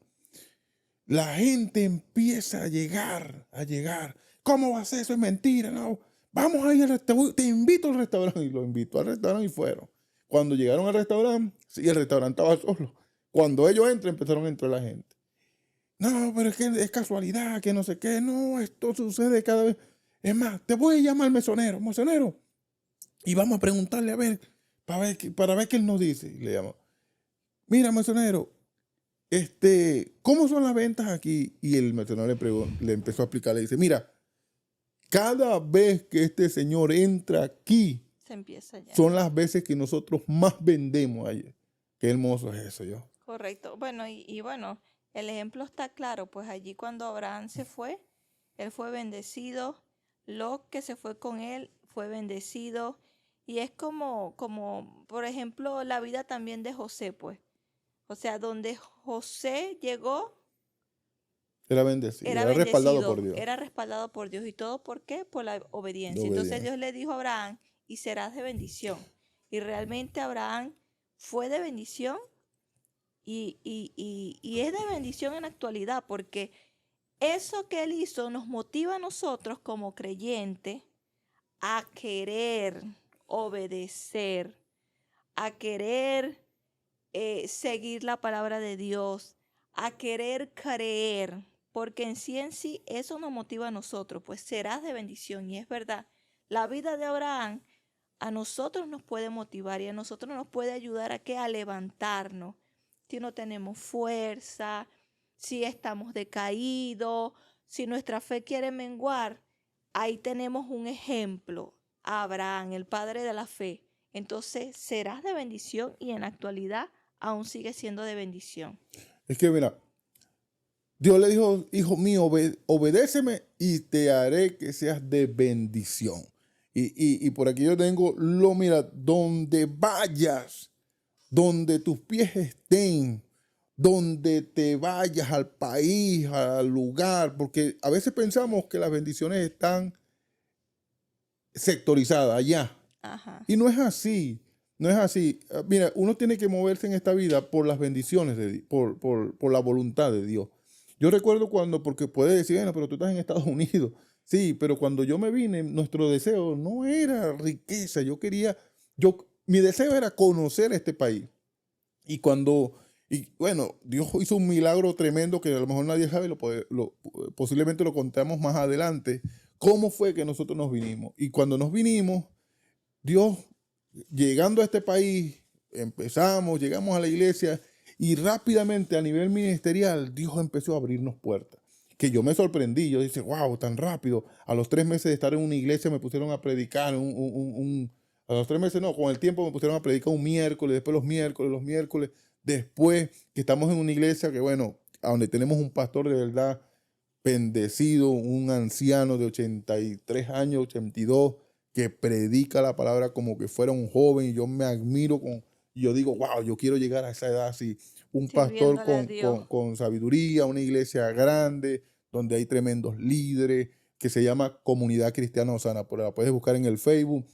la gente empieza a llegar, a llegar. ¿Cómo va a ser? Eso es mentira, no. Vamos a ir al restaurante, te invito al restaurante. Y lo invito al restaurante y fueron. Cuando llegaron al restaurante, sí, el restaurante estaba solo. Cuando ellos entran, empezaron a entrar la gente. No, pero es que es casualidad, que no sé qué. No, esto sucede cada vez. Es más, te voy a llamar mesonero, mesonero. Y vamos a preguntarle a ver, para ver qué él nos dice. Y le llamo, mira, mesonero, ¿cómo son las ventas aquí? Y el mesonero le empezó a explicar, le dice, mira, cada vez que este señor entra aquí, Se empieza ya. son las veces que nosotros más vendemos allí. Qué hermoso es eso, yo. Correcto. Bueno, y bueno, el ejemplo está claro, pues allí cuando Abraham se fue, él fue bendecido, Lot que se fue con él fue bendecido, y es como, por ejemplo, la vida también de José, pues. O sea, donde José llegó, Era bendecido, era era respaldado por bendecido, Dios. era respaldado por Dios. ¿Y todo por qué? Por la De obediencia. Entonces obediencia. Dios le dijo a Abraham, y serás de bendición. Y realmente Abraham fue de bendición y es de bendición en la actualidad, porque eso que él hizo nos motiva a nosotros como creyentes a querer obedecer, a querer seguir la palabra de Dios, a querer creer, porque en sí eso nos motiva a nosotros, pues serás de bendición. Y es verdad, la vida de Abraham a nosotros nos puede motivar y a nosotros nos puede ayudar a que a levantarnos. Si no tenemos fuerza, si estamos decaídos, si nuestra fe quiere menguar, ahí tenemos un ejemplo, Abraham, el padre de la fe. Entonces serás de bendición y en la actualidad aún sigue siendo de bendición. Es que mira, Dios le dijo, hijo mío, obedéceme y te haré que seas de bendición. Y por aquí yo tengo, mira, donde vayas, donde tus pies estén, donde te vayas al país, al lugar, porque a veces pensamos que las bendiciones están sectorizadas allá. Ajá. Y no es así, no es así. Mira, uno tiene que moverse en esta vida por las bendiciones, por la voluntad de Dios. Yo recuerdo porque puede decir, bueno, pero tú estás en Estados Unidos. Sí, pero cuando yo me vine, nuestro deseo no era riqueza. Mi deseo era conocer este país. Y bueno, Dios hizo un milagro tremendo que a lo mejor nadie sabe, posiblemente lo contamos más adelante. ¿Cómo fue que nosotros nos vinimos? Y cuando nos vinimos, Dios, llegando a este país, llegamos a la iglesia y rápidamente a nivel ministerial, Dios empezó a abrirnos puertas. Que yo me sorprendí, yo dije, wow, tan rápido. A los 3 meses de estar en una iglesia me pusieron a predicar, a los 3 meses no, con el tiempo me pusieron a predicar un miércoles, después los miércoles, después que estamos en una iglesia que bueno, a donde tenemos un pastor de verdad bendecido, un anciano de 83 años, 82, que predica la palabra como que fuera un joven y yo me admiro y yo digo, wow, yo quiero llegar a esa edad así. Un pastor Sirviéndole a Dios. con sabiduría, una iglesia grande, donde hay tremendos líderes, que se llama Comunidad Cristiana Osana. La puedes buscar en el Facebook.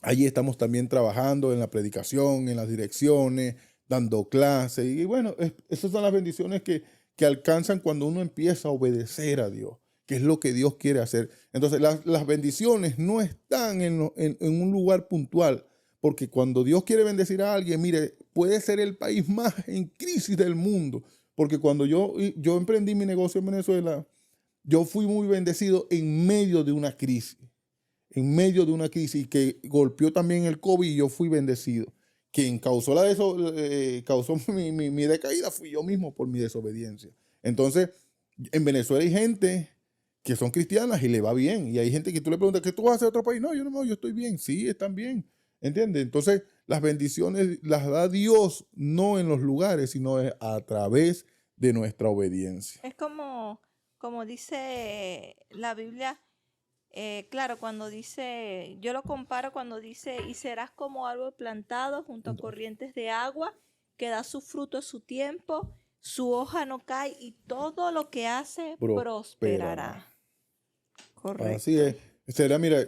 Allí estamos también trabajando en la predicación, en las direcciones, dando clases. Y bueno, esas son las bendiciones que alcanzan cuando uno empieza a obedecer a Dios, que es lo que Dios quiere hacer. Entonces, las bendiciones no están en un lugar puntual, porque cuando Dios quiere bendecir a alguien, mire, puede ser el país más en crisis del mundo, porque cuando yo emprendí mi negocio en Venezuela, yo fui muy bendecido en medio de una crisis, que golpeó también el COVID y yo fui bendecido. Quien causó, causó mi decaída fui yo mismo por mi desobediencia. Entonces, en Venezuela hay gente que son cristianas y le va bien. Y hay gente que tú le preguntas, ¿qué tú vas a hacer en otro país? No, yo estoy bien. Sí, están bien. ¿Entiendes? Entonces, las bendiciones las da Dios no en los lugares, sino a través de nuestra obediencia. Es como dice la Biblia, claro, cuando dice, yo lo comparo cuando dice, y serás como árbol plantado junto a corrientes de agua, que da su fruto a su tiempo, su hoja no cae y todo lo que hace prosperará. Así Correcto. es. Será, mira,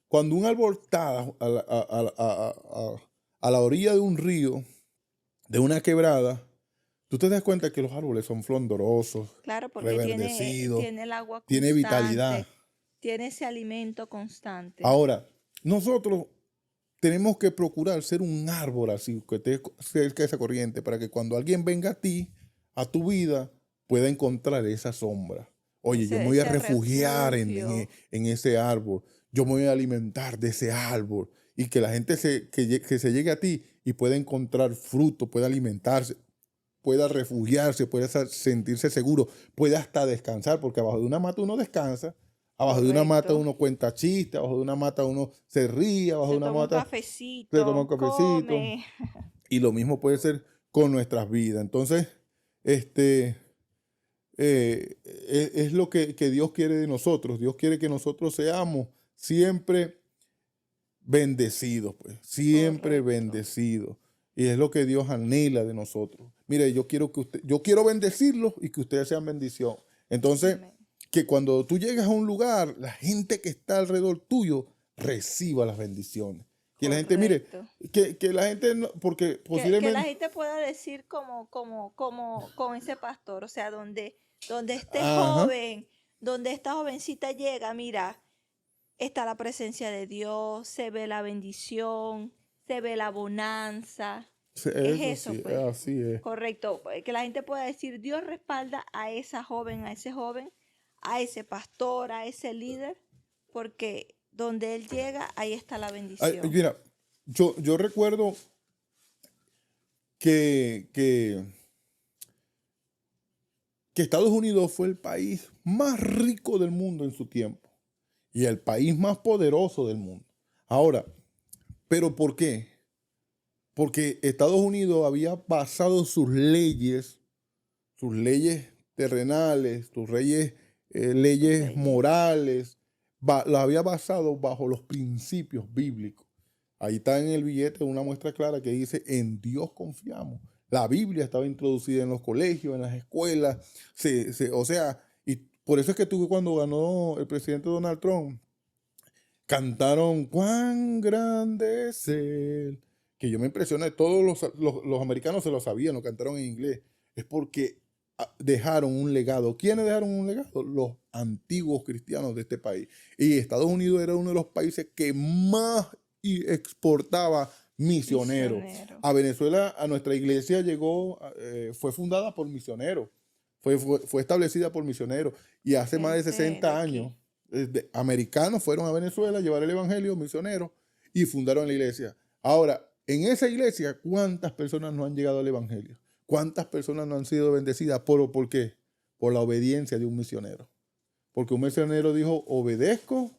cuando un árbol está a la orilla de un río, de una quebrada, tú te das cuenta que los árboles son frondorosos, Claro, porque reverdecidos, tiene el agua tiene vitalidad. constante, tiene ese alimento constante. Ahora, nosotros tenemos que procurar ser un árbol así, que esté cerca de esa corriente, para que cuando alguien venga a ti, a tu vida, pueda encontrar esa sombra. Oye, yo me voy a Ese refugiar refugio. en ese árbol, yo me voy a alimentar de ese árbol, y que la gente que se llegue a ti y pueda encontrar fruto, pueda alimentarse, pueda refugiarse, pueda sentirse seguro, pueda hasta descansar, porque abajo de una mata uno descansa, abajo de una mata Correcto. uno cuenta chistes, abajo de una mata uno se ríe, abajo de Se una toma un mata se toma un cafecito, cafecito. come. Y lo mismo puede ser con nuestras vidas. Entonces, este, es lo que Dios quiere de nosotros. Dios quiere que nosotros seamos siempre bendecidos, pues, siempre Correcto. bendecidos. Y es lo que Dios anhela de nosotros. Mire, yo quiero bendecirlos y que ustedes sean bendición. Entonces, Amén. que cuando tú llegas a un lugar, la gente que está alrededor tuyo reciba las bendiciones. Que la gente, mire, Correcto. que la gente, porque Que la posiblemente, gente pueda decir como ese pastor, o sea, donde ajá, donde esta jovencita llega, mira, está la presencia de Dios, se ve la bendición, se ve la bonanza. Es eso eso, sí, pues. así es. Correcto. Que la gente pueda decir, Dios respalda a esa joven, a ese joven, a ese pastor, a ese líder, porque donde él llega, ahí está la Ay, bendición. mira, yo recuerdo que, que, que Estados Unidos fue el país más rico del mundo en su tiempo y el país más poderoso del mundo. Ahora, ¿pero por qué? Porque Estados Unidos había basado sus leyes terrenales, leyes Reyes. morales, las había basado bajo los principios bíblicos. Ahí está en el billete una muestra clara que dice, en Dios confiamos. La Biblia estaba introducida en los colegios, en las escuelas, o sea, y por eso es que tú cuando ganó el presidente Donald Trump, cantaron cuán grande es él. Que yo me impresioné, todos los americanos se lo sabían, lo cantaron en inglés. Es porque dejaron un legado. ¿Quiénes dejaron un legado? Los antiguos cristianos de este país. Y Estados Unidos era uno de los países que más exportaba misioneros. Misionero. A Venezuela, a nuestra iglesia llegó, fue fundada por misioneros. Fue establecida por misioneros. Y hace más de Gente de 60 años aquí. americanos fueron a Venezuela a llevar el evangelio, misioneros, y fundaron la iglesia. Ahora, en esa iglesia, ¿cuántas personas no han llegado al evangelio? ¿Cuántas personas no han sido bendecidas? ¿Por qué? Por la obediencia de un misionero. Porque un misionero dijo, obedezco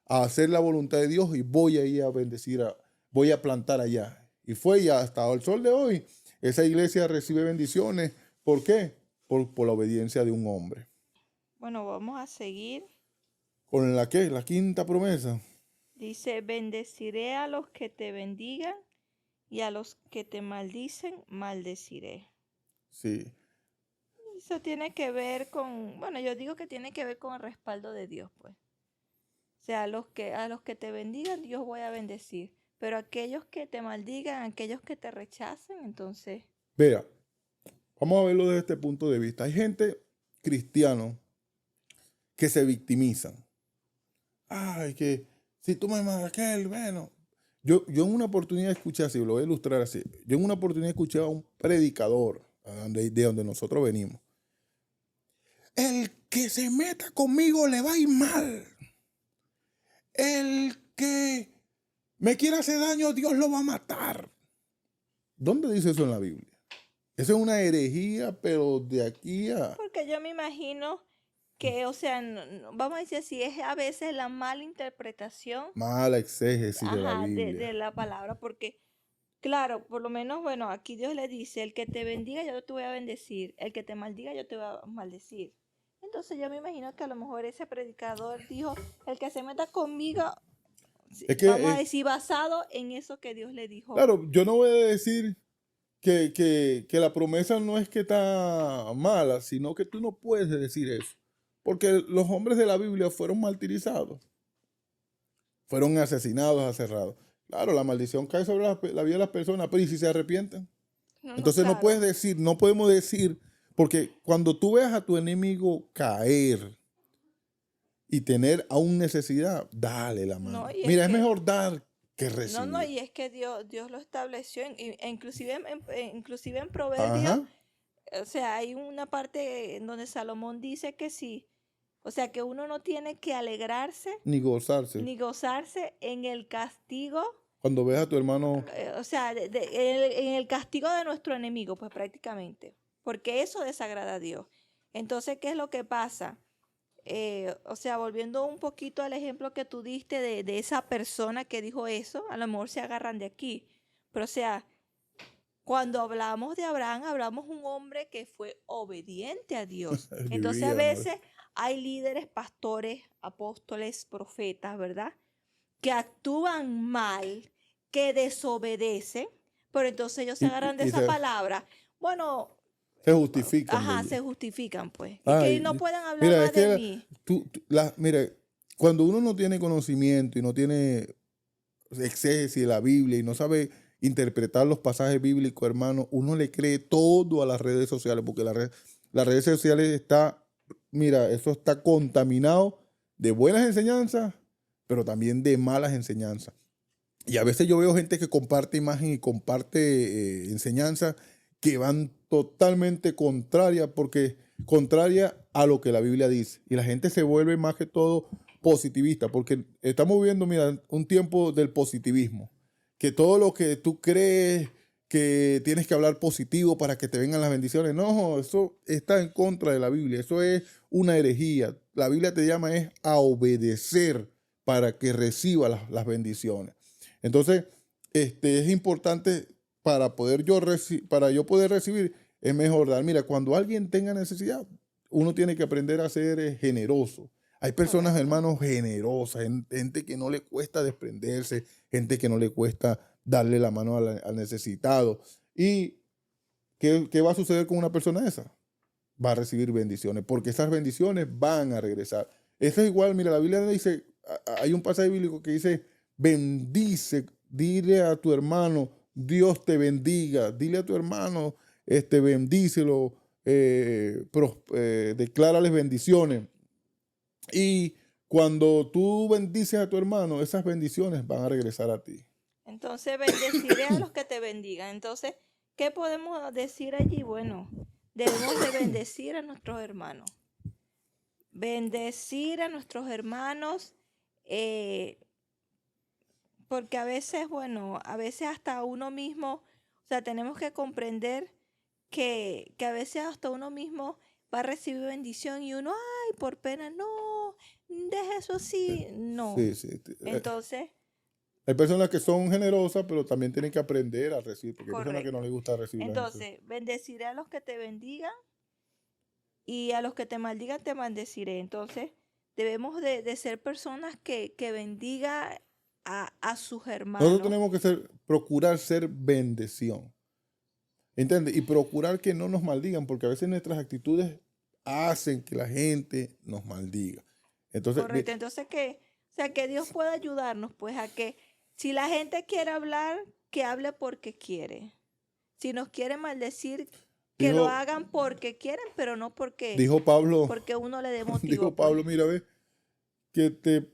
a hacer la voluntad de Dios y voy a ir a bendecir, voy a plantar allá. Y fue y hasta el sol de hoy, esa iglesia recibe bendiciones. ¿Por qué? Por la obediencia de un hombre. Bueno, vamos a seguir. ¿Con la qué? La quinta promesa. Dice, bendeciré a los que te bendigan y a los que te maldicen, maldeciré. Sí. Eso tiene que ver con, bueno, yo digo que tiene que ver con el respaldo de Dios, pues. O sea, a los que te bendigan, Dios voy a bendecir. pero aquellos que te maldigan, aquellos que te rechacen, entonces, Vea, vamos a verlo desde este punto de vista. Hay gente cristiano que se victimizan. Ay, que si tú me mandas aquel, bueno. Yo en una oportunidad escuché así, lo voy a ilustrar así. Yo en una oportunidad escuché a un predicador de donde nosotros venimos. El que se meta conmigo le va a ir mal. El que me quiera hacer daño, Dios lo va a matar. ¿Dónde dice eso en la Biblia? Eso es una herejía, pero de aquí a porque yo me imagino que, o sea, vamos a decir así, es a veces la mala interpretación, mala exégesis de la ajá, de Biblia. la palabra, porque, claro, por lo menos, bueno, aquí Dios le dice, el que te bendiga yo te voy a bendecir, el que te maldiga yo te voy a maldecir. Entonces yo me imagino que a lo mejor ese predicador dijo, el que se meta conmigo, Es que, vamos a decir, basado en eso que Dios le dijo. claro, yo no voy a decir que la promesa no es que está mala, sino que tú no puedes decir eso. Porque los hombres de la Biblia fueron martirizados, fueron asesinados, aserrados. Claro, la maldición cae sobre la vida de las personas, pero ¿y si se arrepienten? No, no, Entonces no puedes claro. decir, no podemos decir, porque cuando tú veas a tu enemigo caer y tener aún necesidad, dale la No, mano. y es Mira, es que, mejor dar que no, no, recibir. y es que Dios lo estableció, inclusive inclusive en Proverbios, Ajá, o sea, hay una parte en donde Salomón dice que sí, o sea, que uno no tiene que alegrarse ni gozarse. ni gozarse en el castigo, Cuando ves a tu hermano, o sea, en el castigo de nuestro enemigo, pues prácticamente, porque eso desagrada a Dios. Entonces, ¿qué es lo que pasa? O sea, volviendo un poquito al ejemplo que tú diste de esa persona que dijo eso, a lo mejor se agarran de aquí, pero o sea, cuando hablamos de Abraham, hablamos un hombre que fue obediente a Dios. Entonces a vivía, ¿no? veces hay líderes, pastores, apóstoles, profetas, ¿verdad? Que actúan mal, que desobedecen, pero entonces ellos se Y, agarran de y esa palabra. Bueno, se justifican de ajá, ello. se justifican, pues. Es que no Ay, pueden hablar mira, es más de que mí. mira, cuando uno no tiene conocimiento y no tiene exégesis de la Biblia y no sabe interpretar los pasajes bíblicos, hermano, uno le cree todo a las redes sociales, porque las redes sociales mira, eso está contaminado de buenas enseñanzas, pero también de malas enseñanzas. Y a veces yo veo gente que comparte imagen y comparte enseñanzas que van totalmente contraria a lo que la Biblia dice. Y la gente se vuelve más que todo positivista, porque estamos viviendo, mira, un tiempo del positivismo, que todo lo que tú crees que tienes que hablar positivo para que te vengan las bendiciones, no, eso está en contra de la Biblia, eso es una herejía. La Biblia te llama es a obedecer para que reciba las bendiciones. Entonces, es importante para yo poder recibir, es mejor dar. Mira, cuando alguien tenga necesidad, uno tiene que aprender a ser generoso. Hay personas, Correcto. hermanos, generosas, gente que no le cuesta desprenderse, gente que no le cuesta darle la mano al necesitado. ¿Y qué va a suceder con una persona esa? Va a recibir bendiciones, porque esas bendiciones van a regresar. Eso es igual, mira, la Biblia dice, hay un pasaje bíblico que dice, bendice, dile a tu hermano, Dios te bendiga, dile a tu hermano, bendícelo, declárales bendiciones. Y cuando tú bendices a tu hermano, esas bendiciones van a regresar a ti. Entonces bendeciré a los que te bendigan. Entonces, ¿qué podemos decir allí? Bueno, debemos de bendecir a nuestros hermanos. Bendecir a nuestros hermanos, eh, porque a veces, bueno, a veces hasta uno mismo, o sea, tenemos que comprender que a veces hasta uno mismo va a recibir bendición y uno, ay, por pena, no, deja eso así, no. Sí, sí. Entonces, Hay personas que son generosas, pero también tienen que aprender a recibir, porque hay personas que no les correcto. gusta recibir la gente. Entonces, bendeciré a los que te bendigan y a los que te maldigan te maldeciré. Entonces, debemos de ser personas que bendiga a sus Nosotros hermanos. tenemos que procurar ser bendición. ¿Entiendes? Y procurar que no nos maldigan, porque a veces nuestras actitudes hacen que la gente nos maldiga. Entonces, Correcto. Entonces, o sea, que Dios pueda ayudarnos, pues, a que Si la gente quiere hablar, que hable porque quiere. Si nos quiere maldecir, que lo Dijo, hagan porque quieren, pero no dijo Pablo, porque uno le dé motivo, dijo pues. Pablo, mira, ve, que te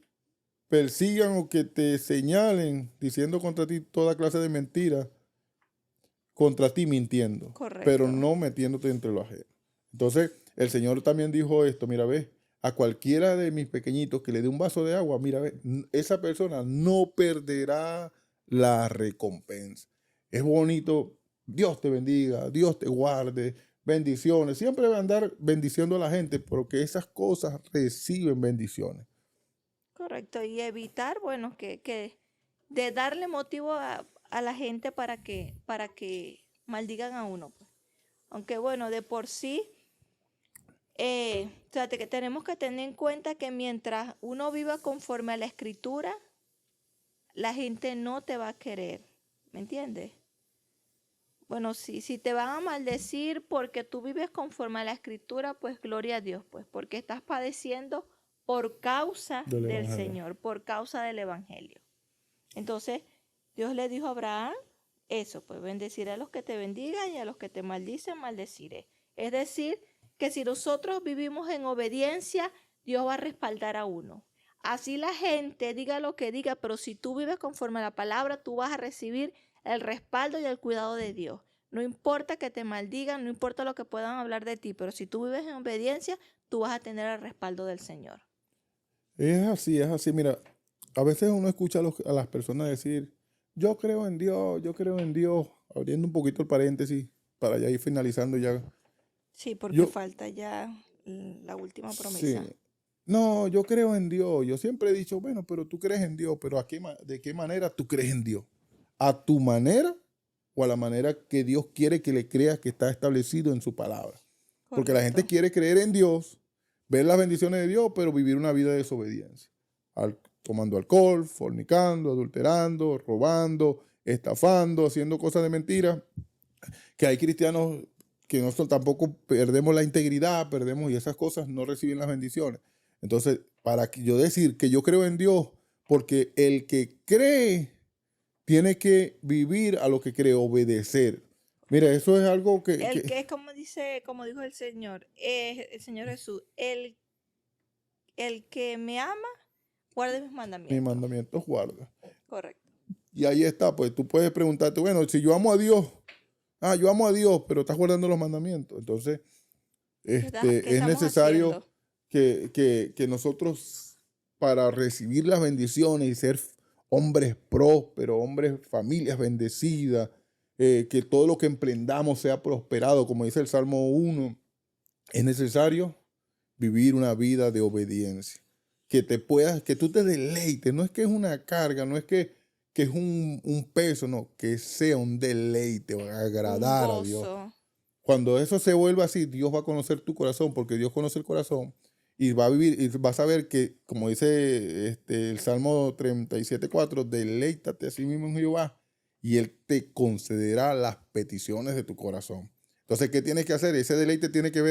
persigan o que te señalen diciendo contra ti toda clase de mentiras, contra ti mintiendo, pero Correcto. no metiéndote entre los ajenos. Entonces, el Señor también dijo esto, mira, ve, a cualquiera de mis pequeñitos que le dé un vaso de agua, mira, ve, esa persona no perderá la recompensa. Es bonito, Dios te bendiga, Dios te guarde, bendiciones. Siempre va a andar bendiciendo a la gente porque esas cosas reciben bendiciones. Correcto. Y evitar, bueno, de darle motivo a la gente para que maldigan a uno, pues. Aunque bueno, de por sí, fíjate que tenemos que tener en cuenta que mientras uno viva conforme a la escritura, la gente no te va a querer. ¿Me entiendes? Bueno, si te van a maldecir porque tú vives conforme a la escritura, pues gloria a Dios, pues, porque estás padeciendo por causa Del del Evangelio. Señor, por causa del Evangelio. Entonces, Dios le dijo a Abraham, eso, pues bendeciré a los que te bendigan y a los que te maldicen, maldeciré. Es decir, que si nosotros vivimos en obediencia, Dios va a respaldar a uno. Así la gente diga lo que diga, pero si tú vives conforme a la palabra, tú vas a recibir el respaldo y el cuidado de Dios. No importa que te maldigan, no importa lo que puedan hablar de ti, pero si tú vives en obediencia, tú vas a tener el respaldo del Señor. Es así, es así. Mira, a veces uno escucha a las personas decir, yo creo en Dios, yo creo en Dios, abriendo un poquito el paréntesis para ya ir finalizando ya. Sí, porque Yo, falta ya la última sí, promesa. no, yo creo en Dios. Yo siempre he dicho, bueno, pero tú crees en Dios, pero ¿de qué manera tú crees en Dios? ¿A tu manera o a la manera que Dios quiere que le creas que está establecido en su palabra? Porque la gente Correcto. quiere creer en Dios, ver las bendiciones de Dios, pero vivir una vida de desobediencia. Tomando alcohol, fornicando, adulterando, robando, estafando, haciendo cosas de mentira. Que hay cristianos que nosotros tampoco perdemos la integridad, perdemos y esas cosas no reciben las bendiciones. Entonces, para yo decir que yo creo en Dios, porque el que cree tiene que vivir a lo que cree, obedecer. Mira, eso es algo El que es como como dijo el Señor Jesús, el que me ama, guarde mis mis mandamientos. mandamientos guarda. Correcto. Y ahí está, pues tú puedes preguntarte, bueno, si yo amo a Dios, yo amo a Dios, pero estás guardando los mandamientos. Entonces, ¿Qué es estamos necesario haciendo? que nosotros, para recibir las bendiciones y ser hombres prósperos, hombres, familias bendecidas, que todo lo que emprendamos sea prosperado, como dice el Salmo 1, es necesario vivir una vida de obediencia. Que tú te deleites, no es que es una carga, no es que es un peso, no, que sea un deleite, Un agradar a Dios. gozo. Cuando eso se vuelva así, Dios va a conocer tu corazón, porque Dios conoce el corazón y va a vivir, y vas a ver que, como dice el Salmo 37:4, deleítate a sí mismo en Jehová y Él te concederá las peticiones de tu corazón. Entonces, ¿qué tienes que hacer? Ese deleite tiene que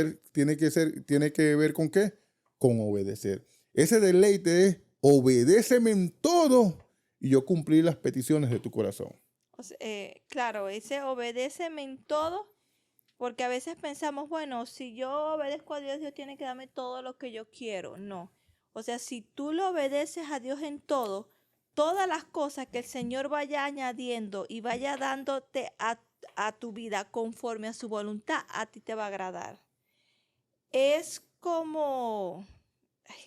ver ¿con qué? Con obedecer. Ese deleite es obedéceme en todo y yo cumplir las peticiones de tu corazón. Claro, ese obedéceme en todo, porque a veces pensamos, bueno, si yo obedezco a Dios, Dios tiene que darme todo lo que yo quiero. No. O sea, si tú le obedeces a Dios en todo, todas las cosas que el Señor vaya añadiendo y vaya dándote a tu vida conforme a su voluntad, a ti te va a agradar. Es como,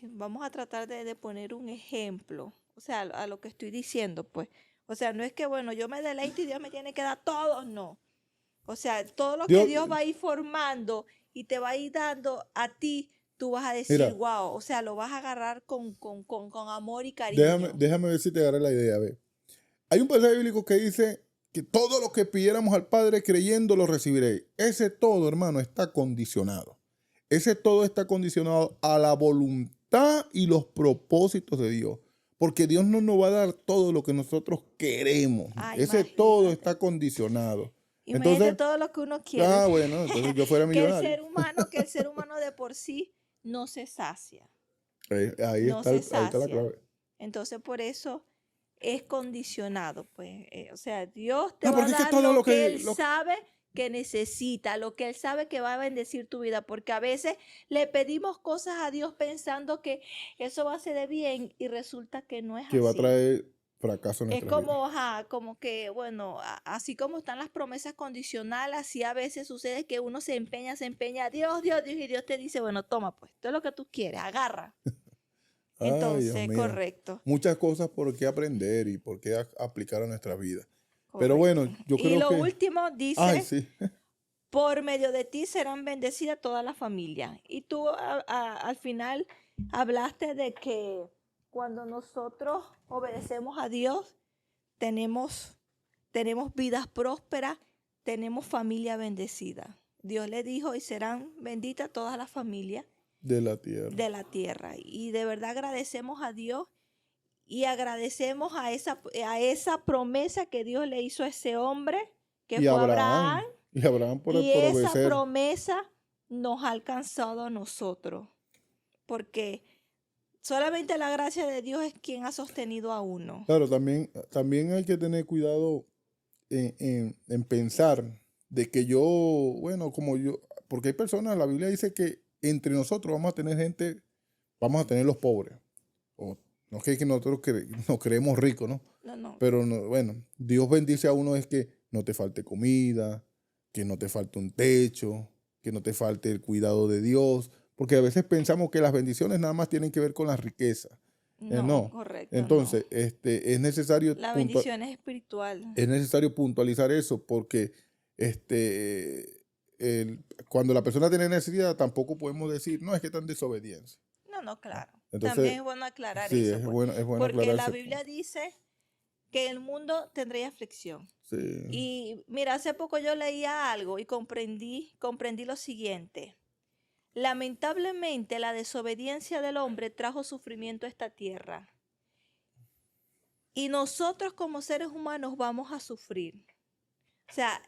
vamos a tratar de poner un ejemplo, o sea, a lo que estoy diciendo, pues. O sea, no es que, bueno, yo me deleito y Dios me tiene que dar todo, no. O sea, todo lo que Dios, Dios va a ir formando y te va a ir dando a ti, tú vas a decir, mira, wow, o sea, lo vas a agarrar con amor y déjame, cariño. déjame ver si te agarré la idea. Ve. Hay un pasaje bíblico que dice que todo lo que pidiéramos al Padre creyendo lo recibiré. Ese todo, hermano, está condicionado. Ese todo está condicionado a la voluntad y los propósitos de Dios. Porque Dios no nos va a dar todo lo que nosotros queremos. Ah, Ese todo imagínate. está condicionado. Imagínate Entonces, todo lo que uno quiere. bueno, entonces yo fuera millonario. Que el ser humano de por sí no se sacia. Ahí No está, se ahí está la sacia. clave. Entonces, por eso es condicionado, pues. O sea, Dios te No, va a porque es que dar todo lo lo que que... Él sabe que necesita, lo que Él sabe que va a bendecir tu vida, porque a veces le pedimos cosas a Dios pensando que eso va a ser de bien y resulta que no es que va a así. traer fracaso en Es nuestras vidas. como, ajá, como que, bueno, así como están las promesas condicionales, así a veces sucede que uno se empeña, Dios, Dios, Dios, y Dios te dice, bueno, toma, pues, esto es lo que tú quieres, agarra. Ay, Dios Entonces, mío. correcto, Muchas cosas por qué aprender y por qué aplicar a nuestra vida. Pero correcto. bueno, yo Y creo lo que... último Ay, dice, sí. por medio de ti serán bendecidas todas las familias. Y tú al final hablaste de que cuando nosotros obedecemos a Dios, tenemos, tenemos vidas prósperas, tenemos familia bendecida. Dios le dijo, y serán benditas todas las familias De la tierra. de la tierra. Y de verdad agradecemos a Dios y agradecemos a esa promesa que Dios le hizo a ese hombre, que Y fue Abraham, Abraham. Y Abraham y por esa obedecer. promesa nos ha alcanzado a nosotros, porque solamente la gracia de Dios es quien ha sostenido a uno. Claro, también hay que tener cuidado en pensar de que yo, bueno, como yo, porque hay personas, la Biblia dice que entre nosotros vamos a tener gente, vamos a tener los pobres. O, no es que nosotros nos creemos ricos, ¿no? No, no. Pero bueno, Dios bendice a uno es que no te falte comida, que no te falte un techo, que no te falte el cuidado de Dios, porque a veces pensamos que las bendiciones nada más tienen que ver con la riqueza. No, No. correcto, no. Entonces, es necesario La bendición es espiritual. puntualizar eso porque cuando la persona tiene necesidad tampoco podemos decir, no, es que están desobediencia. No, no, claro. Entonces, También es bueno aclarar sí, eso, pues. es bueno Porque aclarar la ese Biblia punto. dice que el mundo tendría aflicción. Sí. Y mira, hace poco yo leía algo y comprendí lo siguiente. Lamentablemente, la desobediencia del hombre trajo sufrimiento a esta tierra. Y nosotros como seres humanos vamos a sufrir. O sea,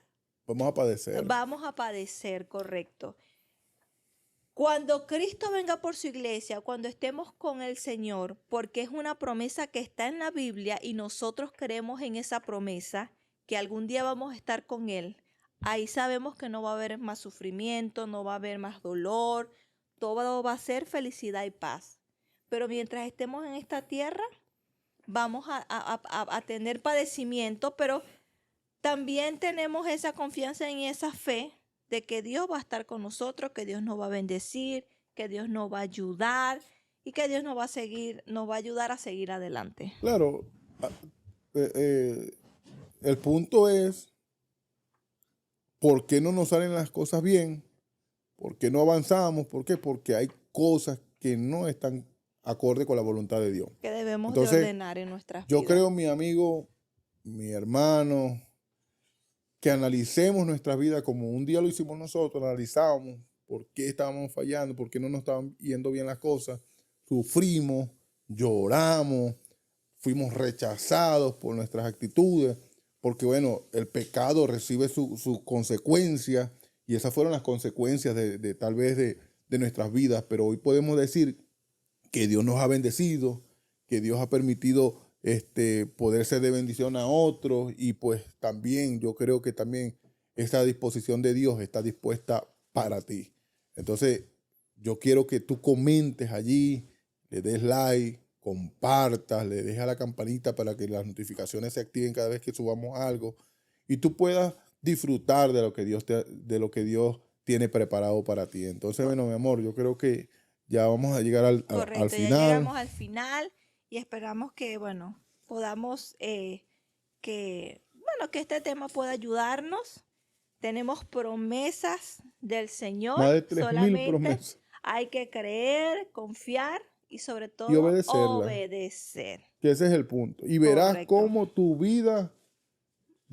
Vamos a padecer. vamos a padecer, correcto. Cuando Cristo venga por su iglesia, cuando estemos con el Señor, porque es una promesa que está en la Biblia y nosotros creemos en esa promesa, que algún día vamos a estar con Él, ahí sabemos que no va a haber más sufrimiento, no va a haber más dolor, todo va a ser felicidad y paz. Pero mientras estemos en esta tierra, vamos a tener padecimiento, pero también tenemos esa confianza en esa fe de que Dios va a estar con nosotros, que Dios nos va a bendecir, que Dios nos va a ayudar y que Dios nos va a ayudar a seguir adelante. Claro, a- el punto es, ¿por qué no nos salen las cosas bien? ¿Por qué no avanzamos? ¿Por qué? Porque hay cosas que no están acorde con la voluntad de Dios. Que debemos de Entonces, ordenar en nuestras yo vidas. creo, mi amigo, mi hermano, que analicemos nuestra vida como un día lo hicimos nosotros, analizamos por qué estábamos fallando, por qué no nos estaban yendo bien las cosas, sufrimos, lloramos, fuimos rechazados por nuestras actitudes, porque bueno, el pecado recibe su consecuencia y esas fueron las consecuencias de tal vez de nuestras vidas, pero hoy podemos decir que Dios nos ha bendecido, que Dios ha permitido poder ser de bendición a otros y pues también yo creo que también esta disposición de Dios está dispuesta para ti. Entonces yo quiero que tú comentes allí, le des like, compartas, le dejes a la campanita para que las notificaciones se activen cada vez que subamos algo y tú puedas disfrutar de lo que de lo que Dios tiene preparado para ti. Entonces, bueno, mi amor, yo creo que ya vamos a llegar al Correcto, ya final. llegamos al final y esperamos que, bueno, podamos, que este tema pueda ayudarnos. Tenemos promesas del Señor, Más de 3.000 solamente promesas. hay que creer, confiar y sobre Y todo obedecerla. obedecer. Que ese es el punto. Y verás Correcto. cómo tu vida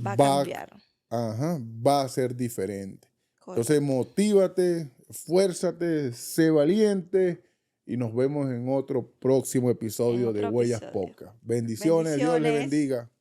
Va a cambiar. va a ser diferente. Correcto. Entonces, motívate, esfuérzate, sé valiente y nos vemos en otro próximo episodio de otro Huellas episodio. Podcast. Bendiciones, Dios les Bendiciones. bendiga.